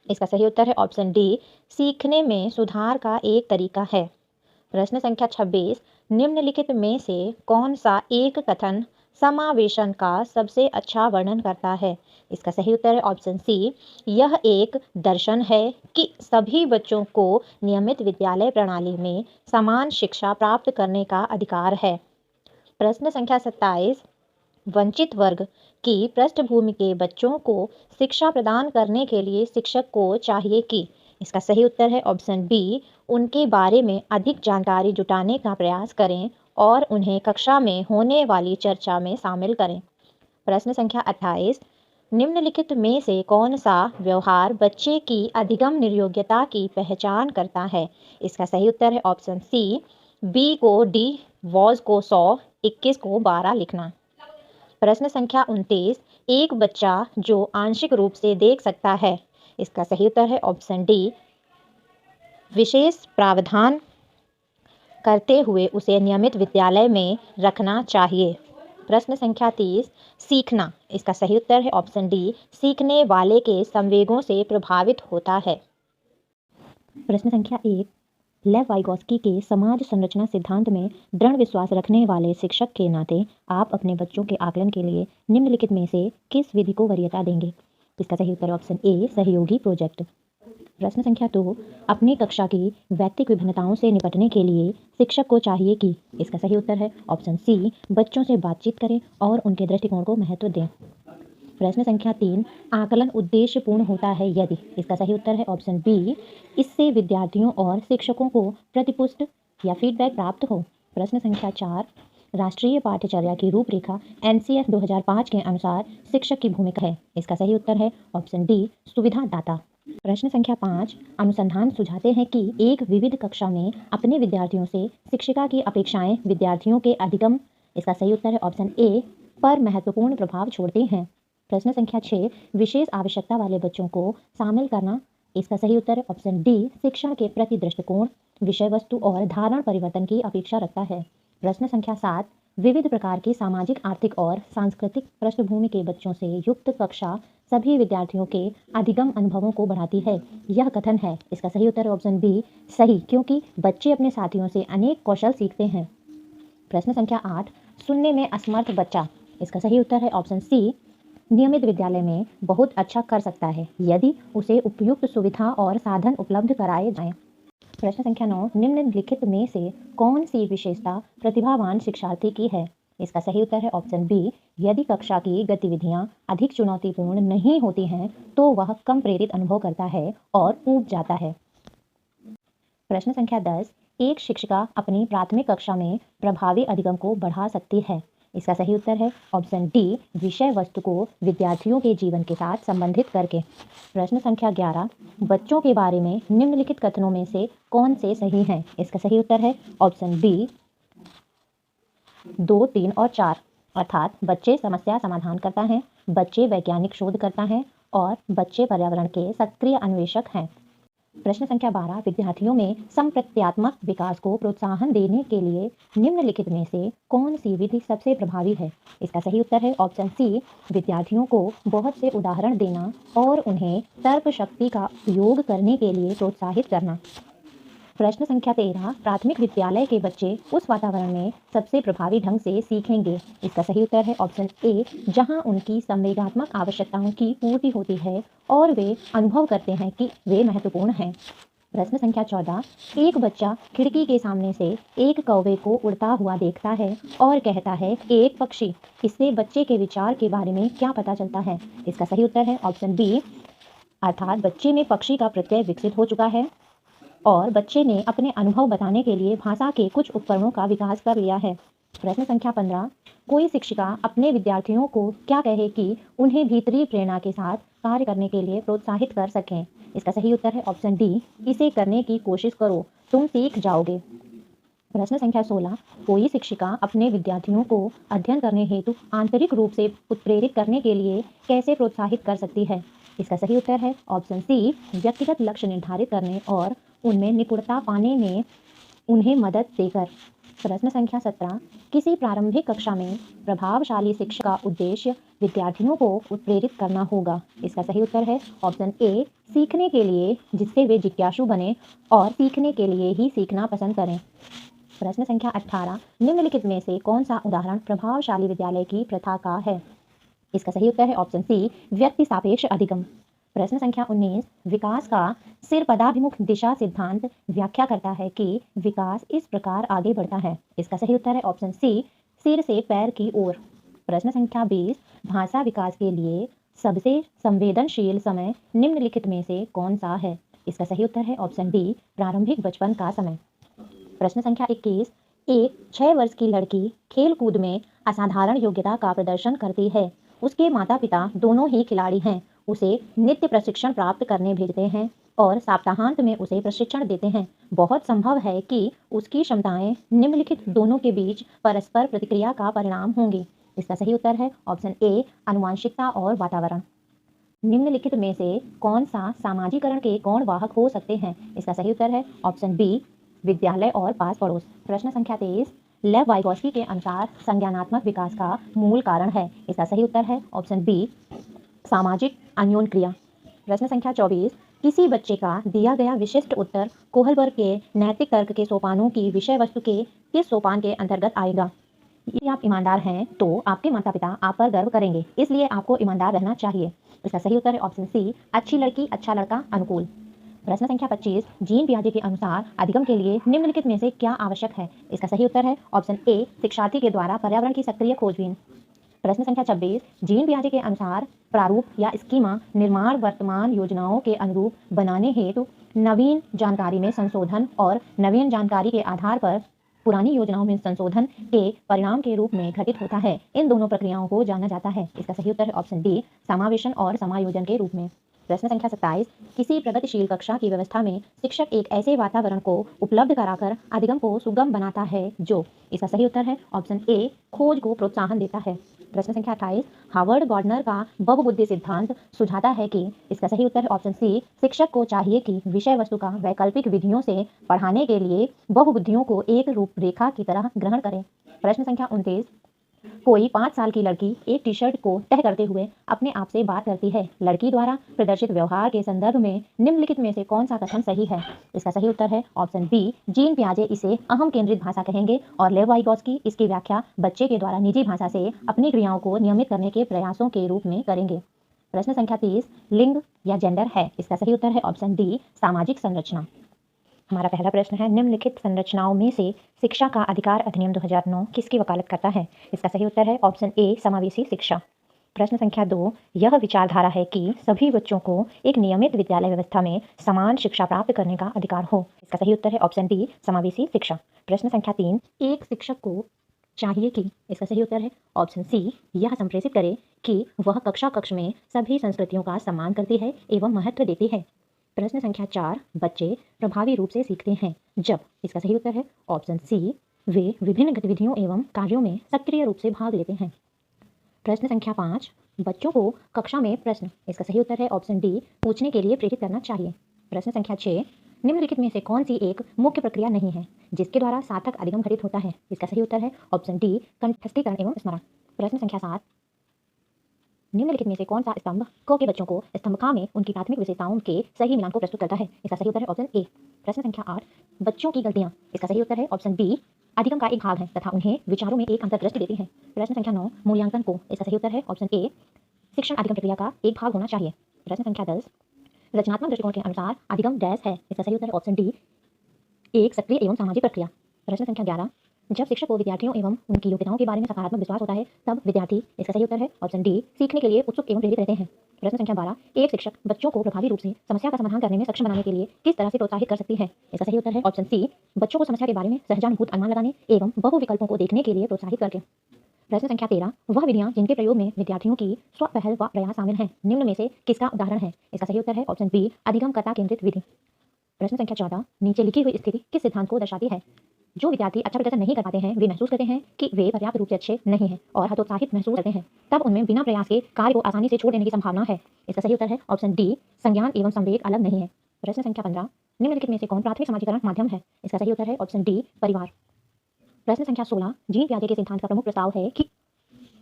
इसका सही उत्तर है ऑप्शन डी, सीखने में सुधार का एक तरीका है। प्रश्न संख्या 26, निम्नलिखित में से कौन सा एक कथन समावेशन का सबसे अच्छा वर्णन करता है? इसका सही उत्तर है ऑप्शन सी, यह एक दर्शन है कि सभी बच्चों को नियमित विद्यालय प्रणाली में समान शिक्षा प्राप्त करने का अधिकार है। प्रश्न संख्या 27, वंचित वर्ग की पृष्ठभूमि के बच्चों को शिक्षा प्रदान करने के लिए शिक्षक को चाहिए कि। इसका सही उत्तर है ऑप्शन बी, उनके बारे में अधिक जानकारी जुटाने का प्रयास करें और उन्हें कक्षा में होने वाली चर्चा में शामिल करें। प्रश्न संख्या 28, निम्नलिखित में से कौन सा व्यवहार बच्चे की अधिगम निर्योग्यता की पहचान करता है? इसका सही उत्तर है ऑप्शन सी, बी को डी, वॉज को 100, 21 को 12 लिखना। प्रश्न संख्या 29, एक बच्चा जो आंशिक रूप से देख सकता है। इसका सही उत्तर है ऑप्शन डी, विशेष प्रावधान करते हुए उसे नियमित विद्यालय में रखना चाहिए। प्रश्न संख्या 30, सीखना। इसका सही उत्तर है ऑप्शन डी, सीखने वाले के संवेगों से प्रभावित होता है। प्रश्न संख्या 1, लेव वाइगॉत्स्की के समाज संरचना सिद्धांत में दृढ़ विश्वास रखने वाले शिक्षक के नाते आप अपने बच्चों के आकलन के लिए निम्नलिखित में से किस विधि को वरीयता देंगे? इसका सही उत्तर ऑप्शन ए, सहयोगी प्रोजेक्ट। प्रश्न संख्या 2, अपनी कक्षा की व्यक्तिक विभिन्नताओं से निपटने के लिए शिक्षक को चाहिए कि। इसका सही उत्तर है ऑप्शन सी, बच्चों से बातचीत करें और उनके दृष्टिकोण को महत्व दें। प्रश्न संख्या 3, आकलन उद्देश्यपूर्ण होता है यदि। इसका सही उत्तर है ऑप्शन बी, इससे विद्यार्थियों और शिक्षकों को प्रतिपुष्ट या फीडबैक प्राप्त हो। प्रश्न संख्या 4, राष्ट्रीय पाठ्यचर्या की रूपरेखा NCF 2005 के अनुसार शिक्षक की भूमिका है। इसका सही उत्तर है ऑप्शन डी, सुविधादाता। प्रश्न संख्या 5, अनुसंधान सुझाते हैं कि एक विविध कक्षा में अपने विद्यार्थियों से शिक्षिका की अपेक्षाएं विद्यार्थियों के अधिगम। इसका सही उत्तर है ऑप्शन ए, पर महत्वपूर्ण प्रभाव छोड़ते हैं। प्रश्न संख्या 6, विशेष आवश्यकता वाले बच्चों को शामिल करना। इसका सही उत्तर है ऑप्शन डी, शिक्षण के प्रति दृष्टिकोण, विषय वस्तु और धारणा परिवर्तन की अपेक्षा रखता है। प्रश्न संख्या 7, विविध प्रकार की सामाजिक, आर्थिक और सांस्कृतिक पृष्ठभूमि के बच्चों से युक्त कक्षा सभी विद्यार्थियों के अधिगम अनुभवों को बढ़ाती है, यह कथन है। इसका सही उत्तर ऑप्शन बी, सही, क्योंकि बच्चे अपने साथियों से अनेक कौशल सीखते हैं। प्रश्न संख्या 8, सुनने में असमर्थ बच्चा। इसका सही उत्तर है ऑप्शन सी, नियमित विद्यालय में बहुत अच्छा कर सकता है यदि उसे उपयुक्त सुविधा और साधन उपलब्ध कराए जाएं। प्रश्न संख्या 9, निम्नलिखित में से कौन सी विशेषता प्रतिभावान शिक्षार्थी की है? इसका सही उत्तर है ऑप्शन बी, यदि कक्षा की गतिविधियां अधिक चुनौतीपूर्ण नहीं होती हैं तो वह कम प्रेरित अनुभव करता है और ऊब जाता है। प्रश्न संख्या 10, एक शिक्षिका अपनी प्राथमिक कक्षा में प्रभावी अधिगम को बढ़ा सकती है। इसका सही उत्तर है ऑप्शन डी, विषय वस्तु को विद्यार्थियों के जीवन के साथ संबंधित करके। प्रश्न संख्या 11, बच्चों के बारे में निम्नलिखित कथनों में से कौन से सही हैं? इसका सही उत्तर है ऑप्शन बी, 2, 3 और 4, अर्थात बच्चे समस्या समाधान करता है, बच्चे वैज्ञानिक शोध करता है और बच्चे पर्यावरण के सक्रिय अन्वेषक हैं। प्रश्न संख्या 12 विद्यार्थियों में संप्रत्यात्मक विकास को प्रोत्साहन देने के लिए निम्नलिखित में से कौन सी विधि सबसे प्रभावी है? इसका सही उत्तर है ऑप्शन सी, विद्यार्थियों को बहुत से उदाहरण देना और उन्हें तर्क शक्ति का उपयोग करने के लिए प्रोत्साहित करना। प्रश्न संख्या 13 प्राथमिक विद्यालय के बच्चे उस वातावरण में सबसे प्रभावी ढंग से सीखेंगे। इसका सही उत्तर है ऑप्शन ए, जहां उनकी संवेगात्मक आवश्यकताओं की पूर्ति होती है और वे अनुभव करते हैं कि वे महत्वपूर्ण हैं। प्रश्न संख्या 14 एक बच्चा खिड़की के सामने से एक कौवे को उड़ता हुआ देखता है और कहता है एक पक्षी। इससे बच्चे के विचार के बारे में क्या पता चलता है? इसका सही उत्तर है ऑप्शन बी, अर्थात बच्चे में पक्षी का प्रत्यय विकसित हो चुका है और बच्चे ने अपने अनुभव बताने के लिए भाषा के कुछ उपकरणों का विकास कर लिया है। प्रश्न संख्या 15 कोई शिक्षिका अपने विद्यार्थियों को क्या कहे कि उन्हें भीतरी प्रेरणा के साथ कार्य करने के लिए प्रोत्साहित कर सकें? इसका सही उत्तर है ऑप्शन डी, इसे करने की कोशिश करो, तुम सीख जाओगे। प्रश्न संख्या 16 कोई शिक्षिका अपने विद्यार्थियों को अध्ययन करने हेतु आंतरिक रूप से उत्प्रेरित करने के लिए कैसे प्रोत्साहित कर सकती है? इसका सही उत्तर है ऑप्शन सी, व्यक्तिगत लक्ष्य निर्धारित करने और उनमें निपुणता पाने में उन्हें मदद देकर। प्रश्न संख्या 17 किसी प्रारंभिक कक्षा में प्रभावशाली शिक्षक का उद्देश्य विद्यार्थियों को उत्प्रेरित करना होगा। इसका सही उत्तर है ऑप्शन ए, सीखने के लिए जिससे वे जिज्ञासु बने और सीखने के लिए ही सीखना पसंद करें। प्रश्न संख्या 18 निम्नलिखित में से कौन सा उदाहरण प्रभावशाली विद्यालय की प्रथा का है? इसका सही उत्तर है ऑप्शन सी, व्यक्ति सापेक्ष अधिगम। प्रश्न संख्या 19 विकास का सिर पदाभिमुख दिशा सिद्धांत व्याख्या करता है कि विकास इस प्रकार आगे बढ़ता है। इसका सही उत्तर है ऑप्शन सी, सिर से पैर की ओर। प्रश्न संख्या 20 भाषा विकास के लिए सबसे संवेदनशील समय निम्नलिखित में से कौन सा है? इसका सही उत्तर है ऑप्शन डी, प्रारंभिक बचपन का समय। प्रश्न संख्या 21 एक 6 वर्ष की लड़की खेल कूद में असाधारण योग्यता का प्रदर्शन करती है। उसके माता पिता दोनों ही खिलाड़ी हैं। उसे नित्य प्रशिक्षण प्राप्त करने भेजते हैं और सप्ताहांत में उसे प्रशिक्षण देते हैं। बहुत संभव है कि उसकी क्षमताएं निम्नलिखित दोनों के बीच परस्पर प्रतिक्रिया का परिणाम होंगी। इसका सही उत्तर है ऑप्शन ए, आनुवंशिकता और वातावरण। निम्नलिखित में से कौन सा सामाजिकरण के गौण वाहक हो सकते हैं? इसका सही उत्तर है ऑप्शन बी, विद्यालय और पास पड़ोस। प्रश्न संख्या 23 लेव वाइगोस्की के अनुसार संज्ञानात्मक विकास का मूल कारण है। इसका सही उत्तर है ऑप्शन बी, सामाजिक अन्योन क्रिया। प्रश्न संख्या 24 किसी बच्चे का दिया गया विशिष्ट उत्तर कोहलबर्ग के नैतिक तर्क के सोपानों की विषय वस्तु के किस सोपान के अंतर्गत आएगा? यदि आप ईमानदार हैं तो आपके माता पिता आप पर गर्व करेंगे, इसलिए आपको ईमानदार रहना चाहिए। इसका सही उत्तर है ऑप्शन सी, अच्छी लड़की अच्छा लड़का अनुकूल। प्रश्न संख्या 25 जीन पियाजे के अनुसार अधिगम के लिए निम्नलिखित में से क्या आवश्यक है? इसका सही उत्तर है ऑप्शन ए, शिक्षार्थी के द्वारा पर्यावरण की सक्रिय खोजबीन। प्रश्न संख्या 26 जीन पियाजे के अनुसार प्रारूप या स्कीमा निर्माण वर्तमान योजनाओं के अनुरूप बनाने हेतु नवीन जानकारी में संशोधन और नवीन जानकारी के आधार पर पुरानी योजनाओं में संशोधन के परिणाम के रूप में घटित होता है। इन दोनों प्रक्रियाओं को जाना जाता है। इसका सही उत्तर है ऑप्शन डी, समावेशन और समायोजन के रूप में। प्रश्न संख्या 27 किसी प्रगतिशील कक्षा की व्यवस्था में शिक्षक एक ऐसे वातावरण को उपलब्ध कराकर अधिगम को सुगम बनाता है जो। इसका सही उत्तर है ऑप्शन ए, खोज को प्रोत्साहन देता है। प्रश्न संख्या 28 हार्वर्ड गार्डनर का बहुबुद्धि सिद्धांत सुझाता है कि। इसका सही उत्तर है ऑप्शन सी, शिक्षक को चाहिए कि विषय वस्तु का वैकल्पिक विधियों से पढ़ाने के लिए बहुबुद्धियों को एक रूपरेखा की तरह ग्रहण करें। प्रश्न संख्या 29 कोई 5 साल की लड़की एक टी शर्ट को तह करते हुए अपने आप से बात करती है। लड़की द्वारा प्रदर्शित व्यवहार के संदर्भ में निम्नलिखित में से कौन सा कथन सही है? इसका सही उत्तर है ऑप्शन बी, जीन पियाजे इसे अहम केंद्रित भाषा कहेंगे और लेव वाइगोस्की इसकी व्याख्या बच्चे के द्वारा निजी भाषा से अपनी क्रियाओं को नियमित करने के प्रयासों के रूप में करेंगे। प्रश्न संख्या 30 लिंग या जेंडर है। इसका सही उत्तर है ऑप्शन डी, सामाजिक संरचना। हमारा पहला प्रश्न है निम्नलिखित संरचनाओं में से शिक्षा का अधिकार अधिनियम 2009 किसकी वकालत करता है? इसका सही उत्तर है ऑप्शन ए, समावेशी शिक्षा। प्रश्न संख्या 2 यह विचारधारा है कि सभी बच्चों को एक नियमित विद्यालय व्यवस्था में समान शिक्षा प्राप्त करने का अधिकार हो। इसका सही उत्तर है ऑप्शन डी, समावेशी शिक्षा। प्रश्न संख्या 3 एक शिक्षक को चाहिए कि। इसका सही उत्तर है ऑप्शन सी, यह संप्रेषित करे कि वह कक्ष में सभी संस्कृतियों का सम्मान करती है एवं महत्व देती है। प्रश्न संख्या 4 बच्चे प्रभावी रूप से सीखते हैं जब। इसका सही उत्तर है ऑप्शन सी, वे विभिन्न गतिविधियों एवं कार्यों में सक्रिय रूप से भाग लेते हैं। प्रश्न संख्या 5 बच्चों को कक्षा में प्रश्न। इसका सही उत्तर है ऑप्शन डी, पूछने के लिए प्रेरित करना चाहिए। प्रश्न संख्या 6, निम्नलिखित में से कौन सी एक मुख्य प्रक्रिया नहीं है जिसके द्वारा सार्थक अधिगम घटित होता है? इसका सही उत्तर है ऑप्शन डी, कंठस्थीकरण एवं स्मरण। प्रश्न संख्या 7, निम्नलिखित में से कौन सा स्तंभ क के बच्चों को स्तंभ ख में उनकी प्राथमिक विशेषताओं के सही मिलान को प्रस्तुत करता है? इसका सही उत्तर है ऑप्शन ए। प्रश्न संख्या 8, बच्चों की गलतियां। इसका सही उत्तर है ऑप्शन बी, अधिगम का एक भाग है तथा उन्हें विचारों में एक अंतर्दृष्टि देती है। प्रश्न संख्या 9, मूल्यांकन को। इसका सही उत्तर है ऑप्शन ए, शिक्षण अधिगम प्रक्रिया का एक भाग होना चाहिए। प्रश्न संख्या 10, रचनात्मक दृष्टिकोण के अनुसार अधिगम डैश है। इसका सही उत्तर है ऑप्शन डी, एक सक्रिय एवं सामाजिक प्रक्रिया। प्रश्न संख्या 11, जब शिक्षक को विद्यार्थियों एवं उनकी योग्यताओं के बारे में सकारात्मक विश्वास होता है तब विद्यार्थी, इसका सही उत्तर है ऑप्शन डी, सीखने के लिए उत्सुक एवं प्रेरित रहते हैं। प्रश्न संख्या 12, एक शिक्षक बच्चों को प्रभावी रूप से समस्या का समाधान करने में सक्षम बनाने के लिए किस तरह से प्रोत्साहित कर सकती है? इसका सही उत्तर है ऑप्शन सी, बच्चों को समस्या के बारे में सहजानुभूत अनुमान लगाने एवं बहु विकल्पों को देखने के लिए प्रोत्साहित करके। प्रश्न संख्या 13, वह विधियां जिनके प्रयोग में विद्यार्थियों की स्वपहल व प्रयास शामिल हैं, निम्न में से किसका उदाहरण है? इसका सही उत्तर है ऑप्शन बी, अधिगमकर्ता केंद्रित विधि। प्रश्न संख्या 14, नीचे लिखी हुई स्थिति किस सिद्धांत को दर्शाती है? जो विद्यार्थी अच्छा प्रदर्शन नहीं कर पाते हैं वे महसूस करते हैं कि वे पर्याप्त रूप से अच्छे नहीं हैं और हतोत्साहित महसूस करते हैं, तब उनमें बिना प्रयास के कार्य को आसानी से छोड़ देने की संभावना है। इसका सही उत्तर है ऑप्शन डी, संज्ञान एवं संवेग अलग नहीं है। प्रश्न संख्या 15, निम्नलिखित में से कौन प्राथमिक समाजीकरण माध्यम है? इसका सही उत्तर है ऑप्शन डी, परिवार। प्रश्न संख्या 16, जीन पियाजे के सिद्धांत का प्रमुख प्रस्ताव है कि।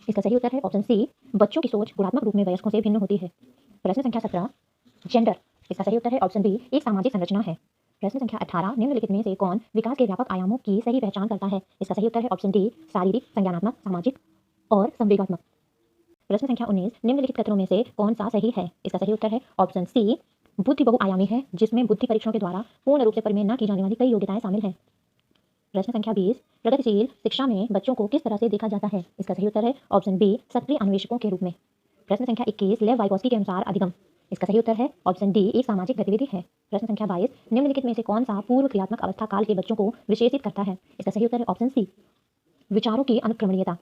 इसका सही उत्तर है ऑप्शन सी, बच्चों की सोच गुणात्मक रूप में वयस्कों से भिन्न होती है। प्रश्न संख्या 17, जेंडर। इसका सही उत्तर है ऑप्शन बी, एक सामाजिक संरचना है। प्रश्न संख्या 18, निम्नलिखित में से कौन विकास के व्यापक आयामों की सही पहचान करता है? इसका सही उत्तर है ऑप्शन डी, शारीरिक, संज्ञानात्मक, सामाजिक और संवेगात्मक। प्रश्न संख्या 19, निम्नलिखित कथनों में से कौन सा सही है? इसका सही उत्तर है ऑप्शन सी, बुद्धि बहुआयामी है जिसमें बुद्धि परीक्षणों के द्वारा पूर्ण रूप से परिमेय न की जाने वाली कई योग्यताएं शामिल हैं। प्रश्न संख्या 20, प्रगतिशील शिक्षा में बच्चों को किस तरह से देखा जाता है? इसका सही उत्तर है ऑप्शन बी, सक्रिय अन्वेषकों के रूप में। प्रश्न संख्या 21, लेव वाइगोस्की के अनुसार अधिगम। इसका सही उत्तर है ऑप्शन डी, एक सामाजिक गतिविधि है। प्रश्न संख्या 22, निम्नलिखित में से कौन सा पूर्व क्रियात्मक अवस्था काल के बच्चों को विशेषित करता है? इसका सही उत्तर है ऑप्शन सी, विचारों की अनुक्रमणीयता।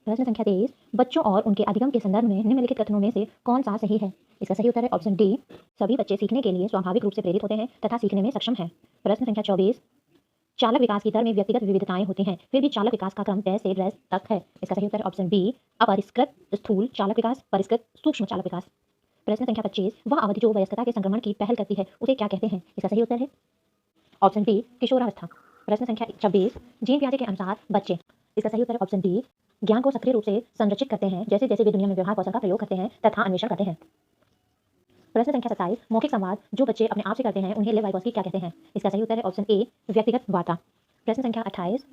प्रश्न संख्या 23, बच्चों और उनके अधिगम के संदर्भ में निम्नलिखित कथनों में से कौन सा सही है? इसका सही उत्तर है ऑप्शन डी, सभी बच्चे सीखने के लिए स्वाभाविक रूप से प्रेरित होते हैं तथा सीखने में सक्षम हैं। प्रश्न संख्या 24, चालक विकास की दर में व्यक्तिगत विविधताएं होती हैं फिर भी चालक विकास का क्रम डैश से डैश तक है। इसका सही उत्तर है ऑप्शन बी, अपरिष्कृत स्थूल चालक विकास, परिष्कृत सूक्ष्म चालक विकास। प्रश्न संख्या 25, वह अवधि जो वयस्कता के संक्रमण की पहल करती है उसे क्या कहते हैं? इसका सही उत्तर है ऑप्शन बी, किशोरावस्था। प्रश्न संख्या 26, जीन पियाजे के अनुसार बच्चे। इसका सही उत्तर है ऑप्शन डी, ज्ञान को सक्रिय रूप से संरक्षित करते हैं जैसे जैसे वे दुनिया में व्यवहार कौशल का प्रयोग करते हैं तथा अन्वेषण करते हैं। प्रश्न संख्या 27, मौखिक संवाद जो बच्चे अपने आप से करते हैं उन्हें लेव वाइगोस्की क्या कहते हैं? इसका सही उत्तर है ऑप्शन ए, व्यक्तिगत वार्ता। प्रश्न संख्या 28,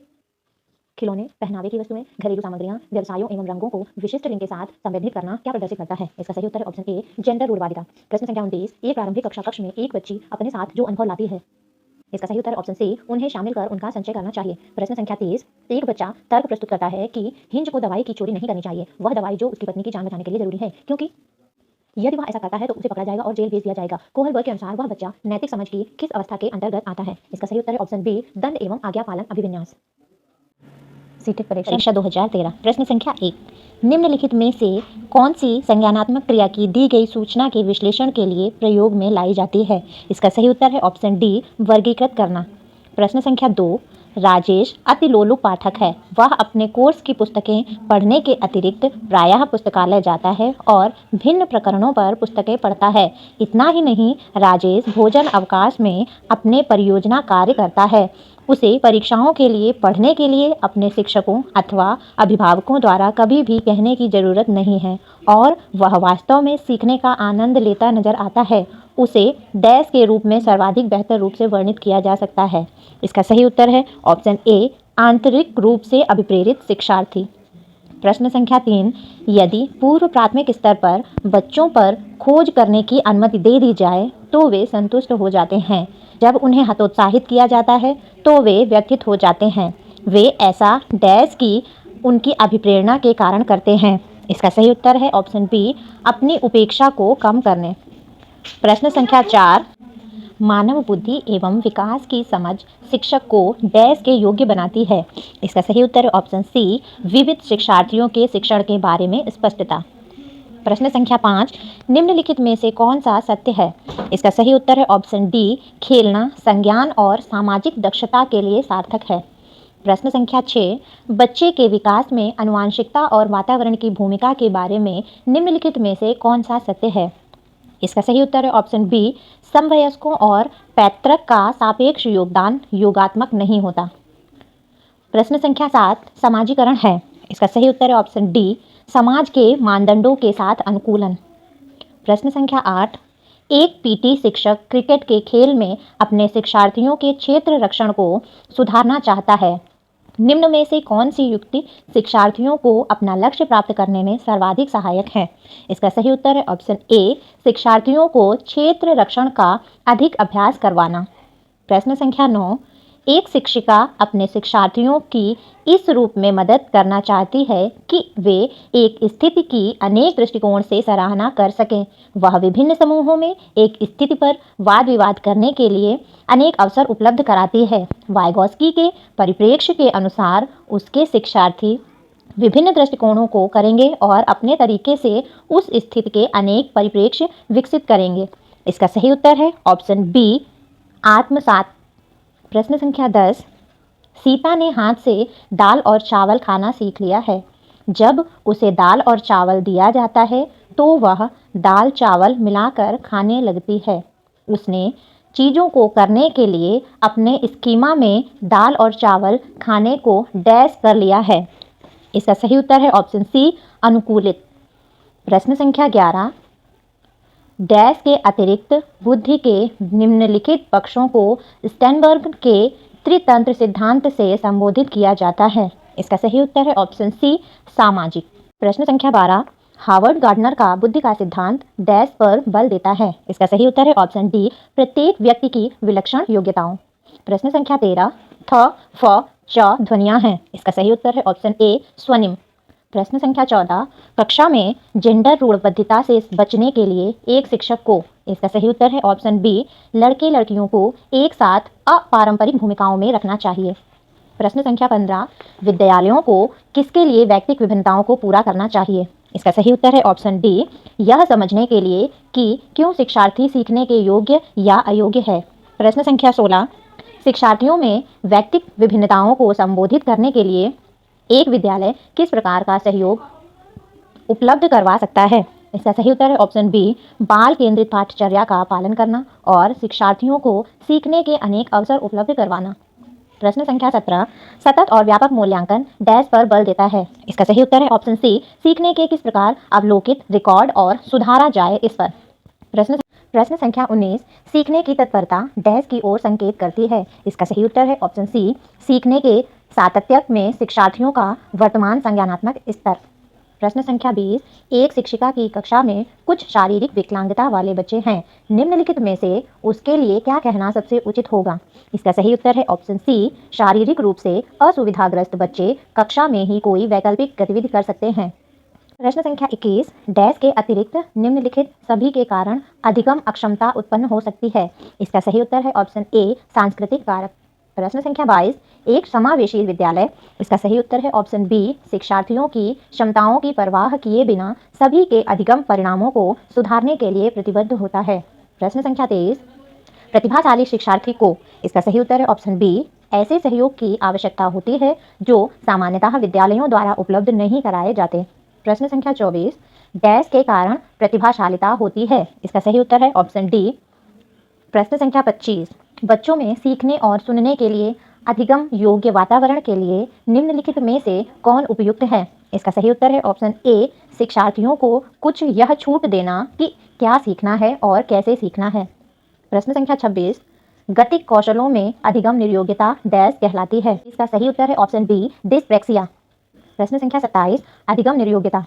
खिलौने, पहनावे की वस्तुएं, घरेलू सामग्रियां, व्यवसायों एवं रंगों को विशिष्ट लिंग के साथ संबंधित करना क्या प्रदर्शित करता है? इसका सही उत्तर है ऑप्शन ए, जेंडर रूढ़वादिता। प्रश्न संख्या 29, एक प्रारंभिक कक्षा कक्ष में एक बच्ची अपने साथ जो अनुभव लाती है। इसका सही उत्तर ऑप्शन सी, उन्हें शामिल कर उनका संचय करना चाहिए। प्रश्न संख्या 30, एक बच्चा तर्क प्रस्तुत करता है कि हिंज को दवाई की चोरी नहीं करनी चाहिए, वह दवाई जो उसकी पत्नी की जान बचाने के लिए जरूरी है, क्योंकि यदि वह ऐसा करता है तो उसे पकड़ा जाएगा और जेल भेज दिया जाएगा। कोहलबर्ग के अनुसार वह बच्चा नैतिक समझ की किस अवस्था के अंतर्गत आता है? इसका सही उत्तर है ऑप्शन बी, दंड एवं आज्ञा पालन अभिविन्यास। सीटेट परीक्षा 2013। प्रश्न संख्या 1, निम्नलिखित में से कौन सी संज्ञानात्मक क्रिया की दी गई सूचना के विश्लेषण के लिए प्रयोग में लाई जाती है? इसका सही उत्तर है ऑप्शन डी, वर्गीकृत करना। प्रश्न संख्या 2, राजेश अति लोलुप पाठक है, वह अपने कोर्स की पुस्तकें पढ़ने के अतिरिक्त प्रायः पुस्तकालय जाता है और भिन्न प्रकरणों पर पुस्तकें पढ़ता है। इतना ही नहीं, राजेश भोजन अवकाश में अपने परियोजना कार्य करता है। उसे परीक्षाओं के लिए पढ़ने के लिए अपने शिक्षकों अथवा अभिभावकों द्वारा कभी भी कहने की जरूरत नहीं है और वह वास्तव में सीखने का आनंद लेता नजर आता है। उसे डैश के रूप में सर्वाधिक बेहतर रूप से वर्णित किया जा सकता है। इसका सही उत्तर है ऑप्शन ए, आंतरिक रूप से अभिप्रेरित शिक्षार्थी। प्रश्न संख्या 3, यदि पूर्व प्राथमिक स्तर पर बच्चों पर खोज करने की अनुमति दे दी जाए तो वे संतुष्ट हो जाते हैं। जब उन्हें हतोत्साहित किया जाता है तो वे व्यथित हो जाते हैं। वे ऐसा डैश की उनकी अभिप्रेरणा के कारण करते हैं। इसका सही उत्तर है ऑप्शन बी, अपनी उपेक्षा को कम करने। प्रश्न संख्या 4, मानव बुद्धि एवं विकास की समझ शिक्षक को डैश के योग्य बनाती है। इसका सही उत्तर है ऑप्शन सी, विविध शिक्षार्थियों के शिक्षण के बारे में स्पष्टता। प्रश्न संख्या 5, निम्नलिखित में से कौन सा सत्य है? इसका सही उत्तर है ऑप्शन डी, खेलना संज्ञान और सामाजिक दक्षता के लिए सार्थक है। प्रश्न संख्या 6, बच्चे के विकास में आनुवंशिकता और वातावरण की भूमिका के बारे में निम्नलिखित में से कौन सा सत्य है? इसका सही उत्तर है ऑप्शन बी, समवयस्कों और पैतृक का सापेक्ष योगदान योगात्मक नहीं होता। प्रश्न संख्या 7 समाजीकरण है। इसका सही उत्तर है ऑप्शन डी, समाज के मानदंडों के साथ अनुकूलन। प्रश्न संख्या 8 एक पीटी शिक्षक क्रिकेट के खेल में अपने शिक्षार्थियों के क्षेत्र रक्षण को सुधारना चाहता है। निम्न में से कौन सी युक्ति शिक्षार्थियों को अपना लक्ष्य प्राप्त करने में सर्वाधिक सहायक है? इसका सही उत्तर है ऑप्शन ए, शिक्षार्थियों को क्षेत्र रक्षण का अधिक अभ्यास करवाना। प्रश्न संख्या 9 एक शिक्षिका अपने शिक्षार्थियों की इस रूप में मदद करना चाहती है कि वे एक स्थिति की अनेक दृष्टिकोण से सराहना कर सकें। वह विभिन्न समूहों में एक स्थिति पर वाद विवाद करने के लिए अनेक अवसर उपलब्ध कराती है। वाइगॉस्की के परिप्रेक्ष्य के अनुसार उसके शिक्षार्थी विभिन्न दृष्टिकोणों को करेंगे और अपने तरीके से उस स्थिति के अनेक परिप्रेक्ष्य विकसित करेंगे। इसका सही उत्तर है ऑप्शन बी, आत्मसात। प्रश्न संख्या 10 सीता ने हाथ से दाल और चावल खाना सीख लिया है। जब उसे दाल और चावल दिया जाता है तो वह दाल चावल मिलाकर खाने लगती है। उसने चीज़ों को करने के लिए अपने स्कीमा में दाल और चावल खाने को डैश कर लिया है। इसका सही उत्तर है ऑप्शन सी, अनुकूलित। प्रश्न संख्या 11 डैश के अतिरिक्त बुद्धि के निम्नलिखित पक्षों को स्टेनबर्ग के त्रितंत्र सिद्धांत से संबोधित किया जाता है। इसका सही उत्तर है ऑप्शन सी, सामाजिक। प्रश्न संख्या 12 हार्वर्ड गार्डनर का बुद्धि का सिद्धांत डैश पर बल देता है। इसका सही उत्तर है ऑप्शन डी, प्रत्येक व्यक्ति की विलक्षण योग्यताओं। प्रश्न संख्या 13 थ, फ, च ध्वनियां हैं। इसका सही उत्तर है ऑप्शन ए, स्वनिम। प्रश्न संख्या 14 कक्षा में जेंडर रूढ़बद्धता से बचने के लिए एक शिक्षक को, इसका सही उत्तर है ऑप्शन बी, लड़के लड़कियों को एक साथ अपारंपरिक भूमिकाओं में रखना चाहिए। प्रश्न संख्या 15 विद्यालयों को किसके लिए व्यक्तिगत विभिन्नताओं को पूरा करना चाहिए? इसका सही उत्तर है ऑप्शन डी, यह समझने के लिए कि क्यों शिक्षार्थी सीखने के योग्य या अयोग्य है। प्रश्न संख्या 16 शिक्षार्थियों में व्यक्तिगत विभिन्नताओं को संबोधित करने के लिए एक विद्यालय किस प्रकार का सहयोग उपलब्ध करवा सकता है? इसका सही उत्तर है ऑप्शन बी, बाल केंद्रित पाठचर्या का पालन करना और शिक्षार्थियों को सीखने के अनेक अवसर उपलब्ध करवाना। प्रश्न संख्या 17 सतत और व्यापक मूल्यांकन डैश पर बल देता है। इसका सही उत्तर है ऑप्शन सी, सीखने के किस प्रकार अवलोकित, रिकॉर्ड और सुधारा जाए इस पर। प्रश्न संख्या 19 सीखने की तत्परता डैश की ओर संकेत करती है। इसका सही उत्तर है ऑप्शन सी, सीखने के सातत्य में शिक्षार्थियों का वर्तमान संज्ञानात्मक स्तर। प्रश्न संख्या 20 एक शिक्षिका की कक्षा में कुछ शारीरिक विकलांगता वाले बच्चे हैं। निम्नलिखित में से उसके लिए क्या कहना सबसे उचित होगा? इसका सही उत्तर है ऑप्शन सी, शारीरिक रूप से असुविधाग्रस्त बच्चे कक्षा में ही कोई वैकल्पिक गतिविधि कर सकते हैं। प्रश्न संख्या 21 डैश के अतिरिक्त निम्नलिखित सभी के कारण अधिगम अक्षमता उत्पन्न हो सकती है। इसका सही उत्तर है ऑप्शन ए, सांस्कृतिक कारक। प्रश्न संख्या 22 एक समावेशी विद्यालय, इसका सही उत्तर है ऑप्शन बी, शिक्षार्थियों की क्षमताओं की परवाह किए बिना सभी के अधिगम परिणामों को सुधारने के लिए प्रतिबद्ध होता है। प्रश्न संख्या 23 प्रतिभाशाली शिक्षार्थी को, इसका सही उत्तर है ऑप्शन बी, ऐसे सहयोग की आवश्यकता होती है जो सामान्यतः विद्यालयों द्वारा उपलब्ध नहीं कराए जाते। प्रश्न संख्या 24 डैश के कारण प्रतिभाशालिता होती है। इसका सही उत्तर है ऑप्शन डी। प्रश्न संख्या 25 बच्चों में सीखने और सुनने के लिए अधिगम योग्य वातावरण के लिए निम्नलिखित में से कौन उपयुक्त है? इसका सही उत्तर है ऑप्शन ए, शिक्षार्थियों को कुछ यह छूट देना कि क्या सीखना है और कैसे सीखना है। प्रश्न संख्या 26 गतिक कौशलों में अधिगम निर्योग्यता डैश कहलाती है। इसका सही उत्तर है ऑप्शन बी, डिस्प्रेक्सिया। प्रश्न संख्या 27 अधिगम निर्योग्यता,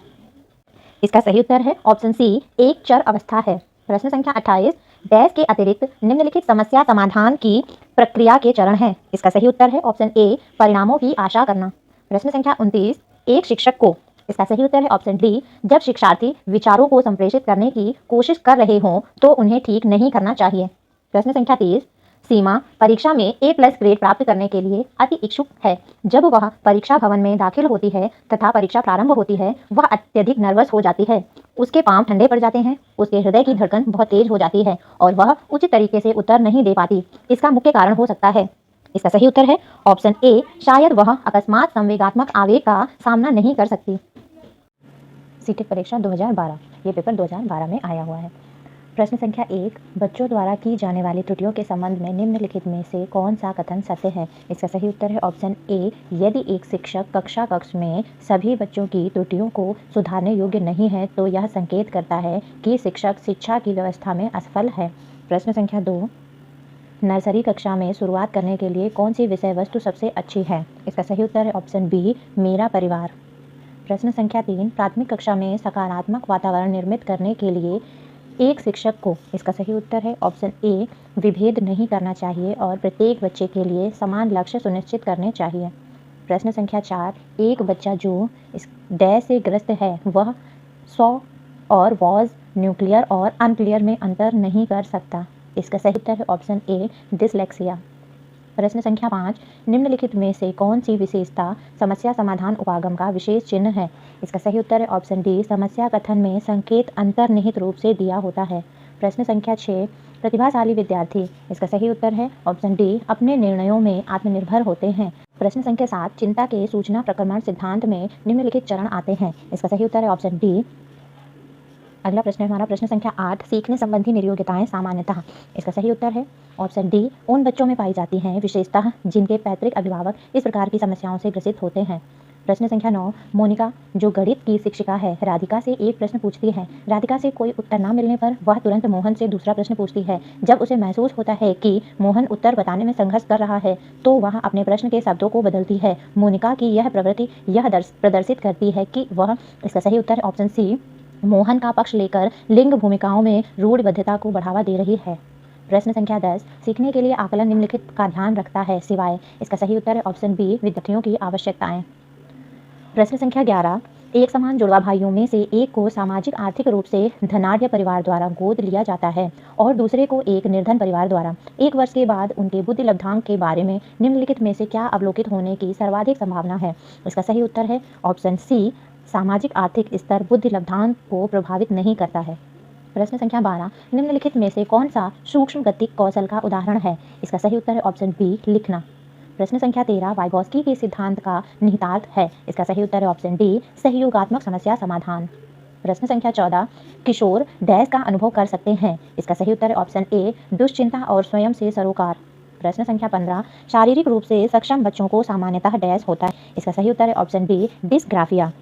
इसका सही उत्तर है ऑप्शन सी, एक चर अवस्था है। प्रश्न संख्या 28 डैश के अतिरिक्त निम्नलिखित समस्या समाधान की प्रक्रिया के चरण हैं। इसका सही उत्तर है ऑप्शन ए, परिणामों की आशा करना। प्रश्न संख्या 29 एक शिक्षक को, इसका सही उत्तर है ऑप्शन डी, जब शिक्षार्थी विचारों को संप्रेषित करने की कोशिश कर रहे हों तो उन्हें ठीक नहीं करना चाहिए। प्रश्न संख्या 30 सीमा परीक्षा में A+ ग्रेड प्राप्त करने के लिए अति इच्छुक है। जब वह परीक्षा भवन में दाखिल होती है तथा परीक्षा प्रारंभ होती है वह अत्यधिक नर्वस हो जाती है, उसके पांव ठंडे पड़ जाते हैं, उसके हृदय की धड़कन बहुत तेज हो जाती है और वह उचित तरीके से उत्तर नहीं दे पाती। इसका मुख्य कारण हो सकता है, इसका सही उत्तर है ऑप्शन ए, शायद वह अकस्मात संवेगात्मक आवेग का सामना नहीं कर सकती। सीटेट परीक्षा 2012, ये पेपर 2012 में आया हुआ है। प्रश्न संख्या 1, बच्चों द्वारा की जाने वाली त्रुटियों के संबंध में निम्नलिखित में से कौन सा कथन सत्य है? इसका सही उत्तर है ऑप्शन ए, यदि एक शिक्षक कक्ष में सभी बच्चों की त्रुटियों को सुधारने योग्य नहीं है तो यह संकेत करता है कि शिक्षक शिक्षा की व्यवस्था में असफल है। प्रश्न संख्या 2, नर्सरी कक्षा में शुरुआत करने के लिए कौन सी विषय वस्तु सबसे अच्छी है? इसका सही उत्तर है ऑप्शन बी, मेरा परिवार। प्रश्न संख्या 3, प्राथमिक कक्षा में सकारात्मक वातावरण निर्मित करने के लिए एक शिक्षक को, इसका सही उत्तर है ऑप्शन ए, विभेद नहीं करना चाहिए और प्रत्येक बच्चे के लिए समान लक्ष्य सुनिश्चित करने चाहिए। प्रश्न संख्या 4, एक बच्चा जो इस डैश से ग्रस्त है वह सौ और वॉज न्यूक्लियर और अनक्लियर में अंतर नहीं कर सकता। इसका सही उत्तर है ऑप्शन ए, डिसलेक्सिया। प्रश्न संख्या 5, निम्नलिखित में से कौन सी विशेषता समस्या समाधान उपागम का विशेष चिन्ह है? इसका सही उत्तर है ऑप्शन डी, समस्या कथन में संकेत अंतर्निहित रूप से दिया होता है। प्रश्न संख्या 6, प्रतिभाशाली विद्यार्थी, इसका सही उत्तर है ऑप्शन डी, अपने निर्णयों में आत्मनिर्भर होते हैं। प्रश्न संख्या 7, चिंता के सूचना प्रक्रमण सिद्धांत में निम्नलिखित चरण आते हैं। इसका सही उत्तर है ऑप्शन डी। अगला प्रश्न है हमारा प्रश्न संख्या 8, सीखने संबंधी नियोग्यताएं सामान्यतः, इसका सही उत्तर है ऑप्शन डी, उन बच्चों में पाई जाती हैं विशेषतः जिनके पैतृक अभिभावक इस प्रकार की समस्याओं से ग्रसित होते हैं। प्रश्न संख्या 9, मोनिका जो गणित की शिक्षिका है राधिका से एक प्रश्न पूछती है। राधिका से कोई उत्तर न मिलने पर वह तुरंत मोहन से दूसरा प्रश्न पूछती है। जब उसे महसूस होता है कि मोहन उत्तर बताने में संघर्ष कर रहा है तो वह अपने प्रश्न के शब्दों को बदलती है। मोनिका की यह प्रवृत्ति यह प्रदर्शित करती है कि वह, इसका सही उत्तर है ऑप्शन सी, मोहन का पक्ष लेकर लिंग भूमिकाओं में रूढ़िबद्धता को बढ़ावा दे रही है। प्रश्न संख्या 10, सीखने के लिए आकलन निम्नलिखित का ध्यान रखता है सिवाय, इसका सही उत्तर है ऑप्शन बी, विद्यार्थियों की आवश्यकताएं। प्रश्न संख्या 11, एक समान जुड़वा भाइयों में से एक को सामाजिक आर्थिक रूप से धनाढ्य परिवार द्वारा गोद लिया जाता है और दूसरे को एक निर्धन परिवार द्वारा। एक वर्ष के बाद उनके बुद्धि लब्धांक के बारे में निम्नलिखित में से क्या अवलोकित होने की सर्वाधिक संभावना है? इसका सही उत्तर है ऑप्शन सी, सामाजिक आर्थिक स्तर बुद्धि लब्धांक को प्रभावित नहीं करता है। प्रश्न संख्या 12, निम्नलिखित में से कौन सा सूक्ष्म गतिक कौशल का उदाहरण है? इसका सही उत्तर है ऑप्शन बी, लिखना। प्रश्न संख्या 13, वाइगोत्स्की के सिद्धांत का निहितार्थ है। इसका सही उत्तर है ऑप्शन डी, सहयोगात्मक समस्या समाधान। प्रश्न संख्या 14, किशोर डैश का अनुभव कर सकते हैं। इसका सही उत्तर है ऑप्शन ए, दुश्चिंता और स्वयं से सरोकार। प्रश्न संख्या 15, शारीरिक रूप से सक्षम बच्चों को सामान्यतः डैश होता है। इसका सही उत्तर है ऑप्शन बी, डिस्ग्राफिया।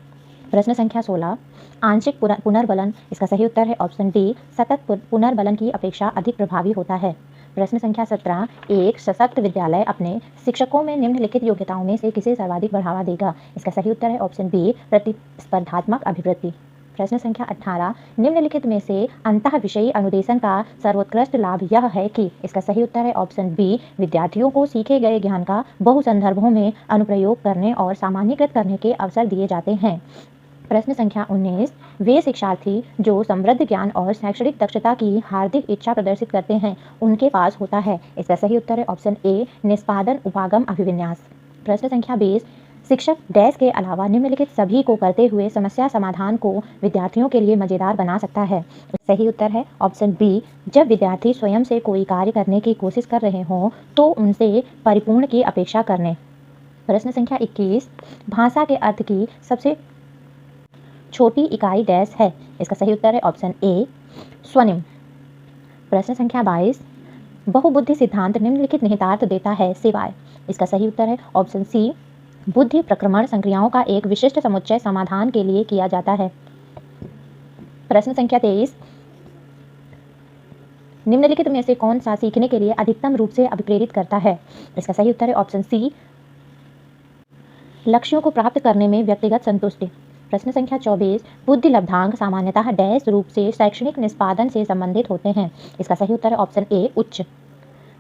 प्रश्न संख्या 16, आंशिक पुनर्बलन, इसका सही उत्तर है ऑप्शन डी, सतत पुनर्बलन की अपेक्षा अधिक प्रभावी होता है। प्रश्न संख्या 17, एक सशक्त विद्यालय अपने शिक्षकों में निम्नलिखित योग्यताओं में से किसे सर्वाधिक बढ़ावा देगा? इसका सही उत्तर है ऑप्शन बी, प्रतिस्पर्धात्मक अभिवृद्धि। प्रश्न संख्या 18, निम्नलिखित में से अंतः विषयी अनुदेशन का सर्वोत्कृष्ट लाभ यह है कि, इसका सही उत्तर है ऑप्शन बी, विद्यार्थियों को सीखे गए ज्ञान का बहु संदर्भों में अनुप्रयोग करने और सामान्यीकृत करने के अवसर दिए जाते हैं। प्रश्न संख्या 19, वे शिक्षार्थी जो समृद्ध ज्ञान और शैक्षणिक दक्षता की हार्दिक इच्छा प्रदर्शित करते हैं उनके पास होता है। इसका सही उत्तर है ऑप्शन ए, निष्पादन उपागम अभिविन्यास। प्रश्न संख्या 20, शिक्षक डैश के अलावा निम्नलिखित सभी को करते हुए समस्या समाधान को विद्यार्थियों के लिए मजेदार बना सकता है। सही उत्तर है ऑप्शन बी, जब विद्यार्थी स्वयं से कोई कार्य करने की कोशिश कर रहे हों तो उनसे परिपूर्ण की अपेक्षा करने। प्रश्न संख्या 21, भाषा के अर्थ की सबसे छोटी इकाई डैश है। इसका सही उत्तर है ऑप्शन ए, स्वनिम। प्रश्न संख्या 22, बहुबुद्धि सिद्धांत निम्नलिखित निहितार्थ देता है सिवाय। इसका सही उत्तर है ऑप्शन सी, बुद्धि प्रक्रमण संक्रियाओं का एक विशिष्ट समुच्चय समाधान के लिए किया जाता है। प्रश्न संख्या 23, निम्नलिखित में से कौन सा सीखने के लिए अधिकतम रूप से अभिप्रेरित करता है? इसका सही उत्तर है ऑप्शन सी, लक्ष्यों को प्राप्त करने में व्यक्तिगत संतुष्टि। प्रश्न संख्या 24, बुद्धि लब्धांक सामान्यतः डैश रूप से शैक्षणिक निष्पादन से संबंधित होते हैं। इसका सही उत्तर है ऑप्शन ए, उच्च।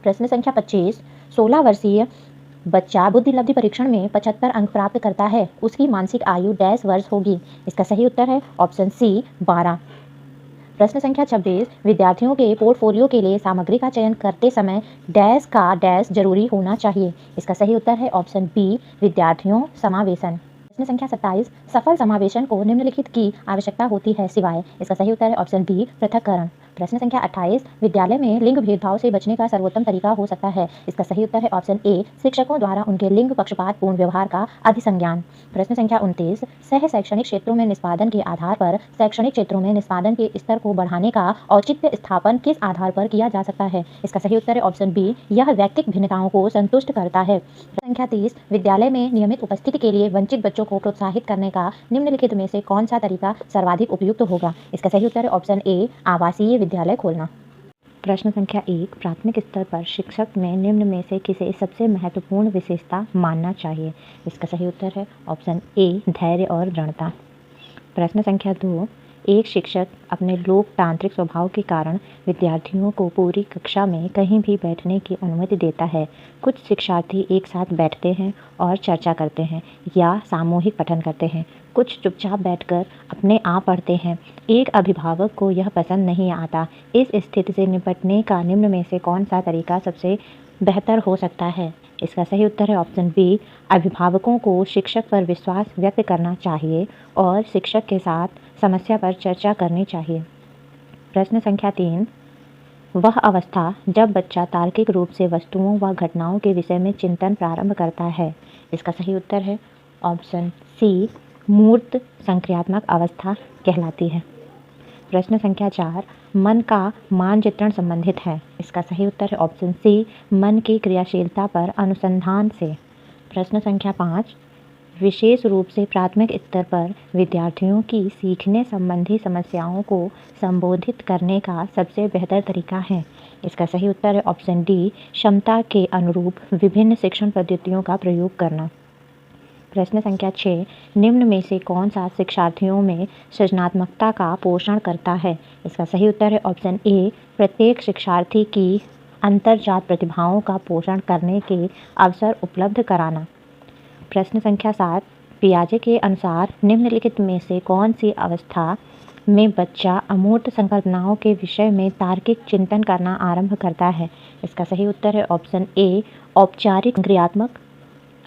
प्रश्न संख्या 25, 16 वर्षीय बच्चा बुद्धि लब्धि परीक्षण में 75 अंक प्राप्त करता है, उसकी मानसिक आयु डैश वर्ष होगी। इसका सही उत्तर है ऑप्शन सी, 12। प्रश्न संख्या 26, विद्यार्थियों के पोर्टफोलियो के लिए सामग्री का चयन करते समय डैश का डैश जरूरी होना चाहिए। इसका सही उत्तर है ऑप्शन बी, विद्यार्थियों समावेशन। प्रश्न संख्या 27, सफल समावेशन को निम्नलिखित की आवश्यकता होती है सिवाय। इसका सही उत्तर है ऑप्शन बी, पृथक्करण। प्रश्न संख्या 28 विद्यालय में लिंग भेदभाव से बचने का सर्वोत्तम तरीका हो सकता है। इसका सही उत्तर है ऑप्शन ए शिक्षकों द्वारा उनके लिंग पक्षपातपूर्ण व्यवहार का अधिसंज्ञान। प्रश्न संख्या 29 सह शैक्षणिक क्षेत्रों में निष्पादन के आधार पर शैक्षणिक क्षेत्रों में निष्पादन के स्तर को बढ़ाने का औचित्य स्थापन किस आधार पर किया जा सकता है। इसका सही उत्तर है ऑप्शन बी यह व्यक्तिगत भिन्नताओं को संतुष्ट करता है। संख्या 30 विद्यालय में नियमित उपस्थिति के लिए वंचित बच्चों को प्रोत्साहित करने का निम्नलिखित में से कौन सा तरीका सर्वाधिक उपयुक्त होगा। इसका सही उत्तर है ऑप्शन ए आवासीय विद्यालय खोलना। प्रश्न संख्या 1 प्राथमिक स्तर पर शिक्षक में निम्न में से किसे सबसे महत्वपूर्ण विशेषता मानना चाहिए। इसका सही उत्तर है ऑप्शन ए धैर्य और दृढ़ता। प्रश्न संख्या 2 एक शिक्षक अपने लोकतांत्रिक स्वभाव के कारण विद्यार्थियों को पूरी कक्षा में कहीं भी बैठने की अनुमति देता है। कुछ शिक्षार्थी एक साथ बैठते हैं और चर्चा करते हैं या सामूहिक पठन करते हैं, कुछ चुपचाप बैठकर अपने आप पढ़ते हैं। एक अभिभावक को यह पसंद नहीं आता। इस स्थिति से निपटने का निम्न में से कौन सा तरीका सबसे बेहतर हो सकता है। इसका सही उत्तर है ऑप्शन बी अभिभावकों को शिक्षक पर विश्वास व्यक्त करना चाहिए और शिक्षक के साथ समस्या पर चर्चा करनी चाहिए। प्रश्न संख्या 3 वह अवस्था जब बच्चा तार्किक रूप से वस्तुओं व घटनाओं के विषय में चिंतन प्रारंभ करता है। इसका सही उत्तर है ऑप्शन सी मूर्त संक्रियात्मक अवस्था कहलाती है। प्रश्न संख्या 4 मन का मानचित्रण संबंधित है। इसका सही उत्तर है ऑप्शन सी मन की क्रियाशीलता पर अनुसंधान से। प्रश्न संख्या 5 विशेष रूप से प्राथमिक स्तर पर विद्यार्थियों की सीखने संबंधी समस्याओं को संबोधित करने का सबसे बेहतर तरीका है। इसका सही उत्तर है ऑप्शन डी क्षमता के अनुरूप विभिन्न शिक्षण पद्धतियों का प्रयोग करना। प्रश्न संख्या 6 निम्न में से कौन सा शिक्षार्थियों में सृजनात्मकता का पोषण करता है। इसका सही उत्तर है ऑप्शन ए प्रत्येक शिक्षार्थी की अंतर्जात प्रतिभाओं का पोषण करने के अवसर उपलब्ध कराना। प्रश्न संख्या 7 पियाजे के अनुसार निम्नलिखित में से कौन सी अवस्था में बच्चा अमूर्त संकल्पनाओं के विषय में तार्किक चिंतन करना आरंभ करता है। इसका सही उत्तर है ऑप्शन ए औपचारिक क्रियात्मक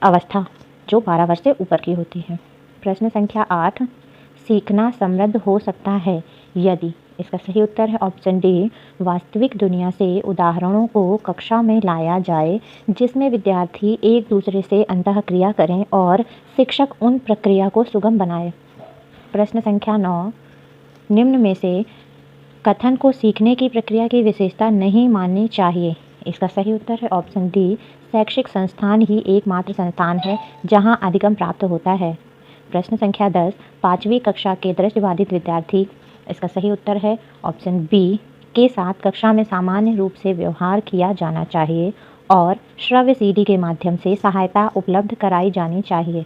अवस्था जो 12 वर्ष से ऊपर की होती है। प्रश्न संख्या 8 सीखना समृद्ध हो सकता है यदि। इसका सही उत्तर है ऑप्शन डी वास्तविक दुनिया से उदाहरणों को कक्षा में लाया जाए जिसमें विद्यार्थी एक दूसरे से अंतःक्रिया करें और शिक्षक उन प्रक्रिया को सुगम बनाए। प्रश्न संख्या 9 निम्न में से कथन को सीखने की प्रक्रिया की विशेषता नहीं माननी चाहिए। इसका सही उत्तर है ऑप्शन डी शैक्षिक संस्थान ही एकमात्र संस्थान है जहां अधिगम प्राप्त होता है। प्रश्न संख्या 10 5वीं कक्षा के दृष्टिबाधित विद्यार्थी। इसका सही उत्तर है ऑप्शन बी के साथ कक्षा में सामान्य रूप से व्यवहार किया जाना चाहिए और श्रव्य सीडी के माध्यम से सहायता उपलब्ध कराई जानी चाहिए।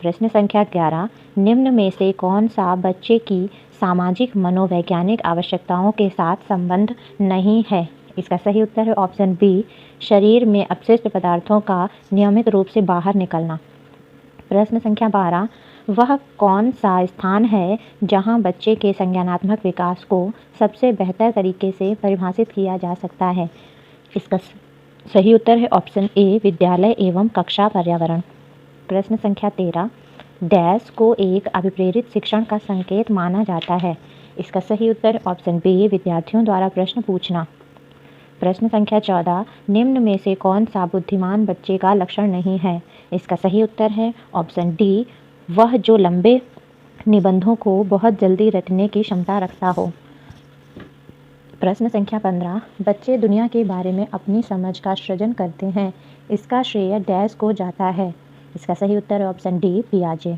प्रश्न संख्या 11 निम्न में से कौन सा बच्चे की सामाजिक मनोवैज्ञानिक आवश्यकताओं के साथ संबंध नहीं है। इसका सही उत्तर है ऑप्शन बी शरीर में अपशिष्ट पदार्थों का नियमित रूप से बाहर निकलना। प्रश्न संख्या 12 वह कौन सा स्थान है जहां बच्चे के संज्ञानात्मक विकास को सबसे बेहतर तरीके से परिभाषित किया जा सकता है। इसका सही उत्तर है ऑप्शन ए विद्यालय एवं कक्षा पर्यावरण। प्रश्न संख्या 13 डैश को एक अभिप्रेरित शिक्षण का संकेत माना जाता है। इसका सही उत्तर ऑप्शन बी विद्यार्थियों द्वारा प्रश्न पूछना। प्रश्न संख्या 14 निम्न में से कौन सा बुद्धिमान बच्चे का लक्षण नहीं है। इसका सही उत्तर है ऑप्शन डी वह जो लंबे निबंधों को बहुत जल्दी रटने की क्षमता रखता हो। प्रश्न संख्या 15 बच्चे दुनिया के बारे में अपनी समझ का सृजन करते हैं। इसका श्रेय डैश को जाता है। इसका सही उत्तर है ऑप्शन डी पियाजे।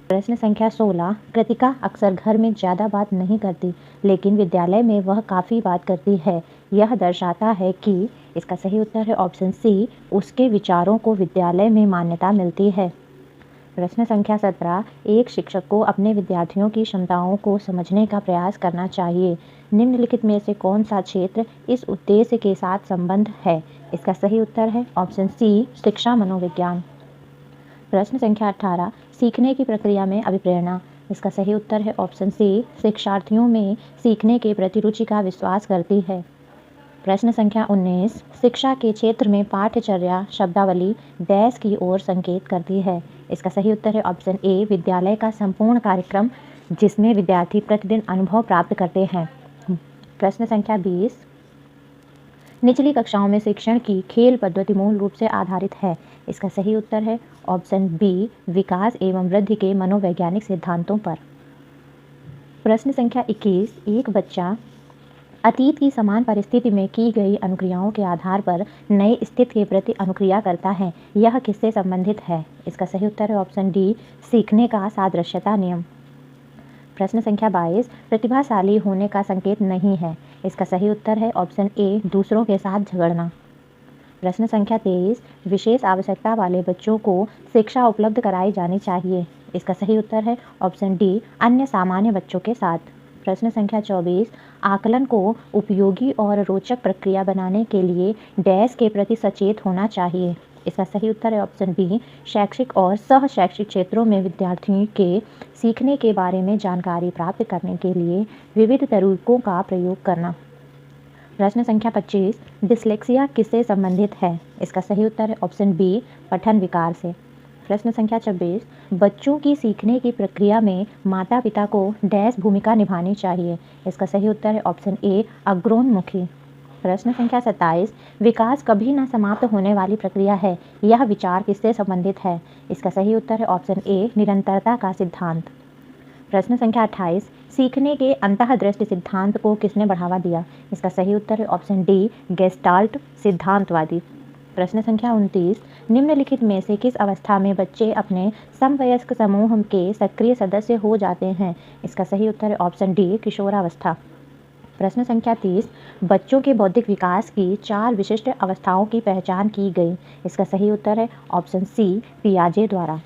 प्रश्न संख्या 16 कृतिका अक्सर घर में ज़्यादा बात नहीं करती लेकिन विद्यालय में वह काफ़ी बात करती है। यह दर्शाता है कि। इसका सही उत्तर है ऑप्शन सी उसके विचारों को विद्यालय में मान्यता मिलती है। प्रश्न संख्या 17 एक शिक्षक को अपने विद्यार्थियों की क्षमताओं को समझने का प्रयास करना चाहिए। निम्नलिखित में से कौन सा क्षेत्र इस उद्देश्य के साथ संबंध है। इसका सही उत्तर है ऑप्शन सी शिक्षा मनोविज्ञान। प्रश्न संख्या 18 सीखने की प्रक्रिया में अभिप्रेरणा। इसका सही उत्तर है ऑप्शन सी शिक्षार्थियों में सीखने के प्रति रुचि का विश्वास करती है। प्रश्न संख्या 19 शिक्षा के क्षेत्र में पाठ्यचर्या शब्दावली डैश की ओर संकेत करती है। इसका सही उत्तर है ऑप्शन ए विद्यालय का संपूर्ण कार्यक्रम जिसमें विद्यार्थी प्रतिदिन अनुभव प्राप्त करते हैं। प्रश्न संख्या 20, निचली कक्षाओं में शिक्षण की खेल पद्धति मूल रूप से आधारित है। इसका सही उत्तर है ऑप्शन बी, विकास एवं वृद्धि के मनोवैज्ञानिक सिद्धांतों पर। प्रश्न संख्या 21, एक बच्चा अतीत की समान परिस्थिति में की गई अनुक्रियाओं के आधार पर नए स्थिति के प्रति अनुक्रिया करता है। यह किससे संबंधित है? इसका सही उत्तर है ऑप्शन डी, सीखने का सादृश्यता नियम। प्रश्न संख्या 22, प्रतिभाशाली होने का संकेत नहीं है। इसका सही उत्तर है ऑप्शन ए, दूसरों के साथ झगड़ना। प्रश्न संख्या 23, विशेष आवश्यकता वाले बच्चों को शिक्षा उपलब्ध कराई जानी चाहिए। इसका सही उत्तर है ऑप्शन डी, अन्य सामान्य बच्चों के साथ। प्रश्न संख्या 24, आकलन को उपयोगी और रोचक प्रक्रिया बनाने के लिए डैश के प्रति सचेत होना चाहिए। इसका सही उत्तर है ऑप्शन बी, शैक्षिक और सह शैक्षिक क्षेत्रों में विद्यार्थियों के सीखने के बारे में जानकारी प्राप्त करने के लिए विविध तरीकों का प्रयोग करना। प्रश्न संख्या 25, डिस्लेक्सिया किससे संबंधित है? इसका सही उत्तर है ऑप्शन बी, पठन विकार से। प्रश्न संख्या 26, बच्चों की सीखने की प्रक्रिया में माता पिता को डैश भूमिका निभानी चाहिए। इसका सही उत्तर है ऑप्शन ए, अग्रोन्मुखी। प्रश्न संख्या 27, विकास कभी न समाप्त होने वाली प्रक्रिया है। यह विचार किससे संबंधित है? इसका सही उत्तर है ऑप्शन ए, निरंतरता का सिद्धांत। प्रश्न संख्या 28, सीखने के अंतःदृष्टि सिद्धांत को किसने बढ़ावा दिया? इसका सही उत्तर है ऑप्शन डी, गेस्टाल्ट सिद्धांतवादी। प्रश्न संख्या 29, निम्नलिखित में से किस अवस्था में बच्चे अपने समवयस्क समूह के सक्रिय सदस्य हो जाते हैं? इसका सही उत्तर है ऑप्शन डी, किशोरावस्था। प्रश्न संख्या 30, बच्चों के बौद्धिक विकास की 4 विशिष्ट अवस्थाओं की पहचान की गई। इसका सही उत्तर है ऑप्शन सी, पियाजे द्वारा।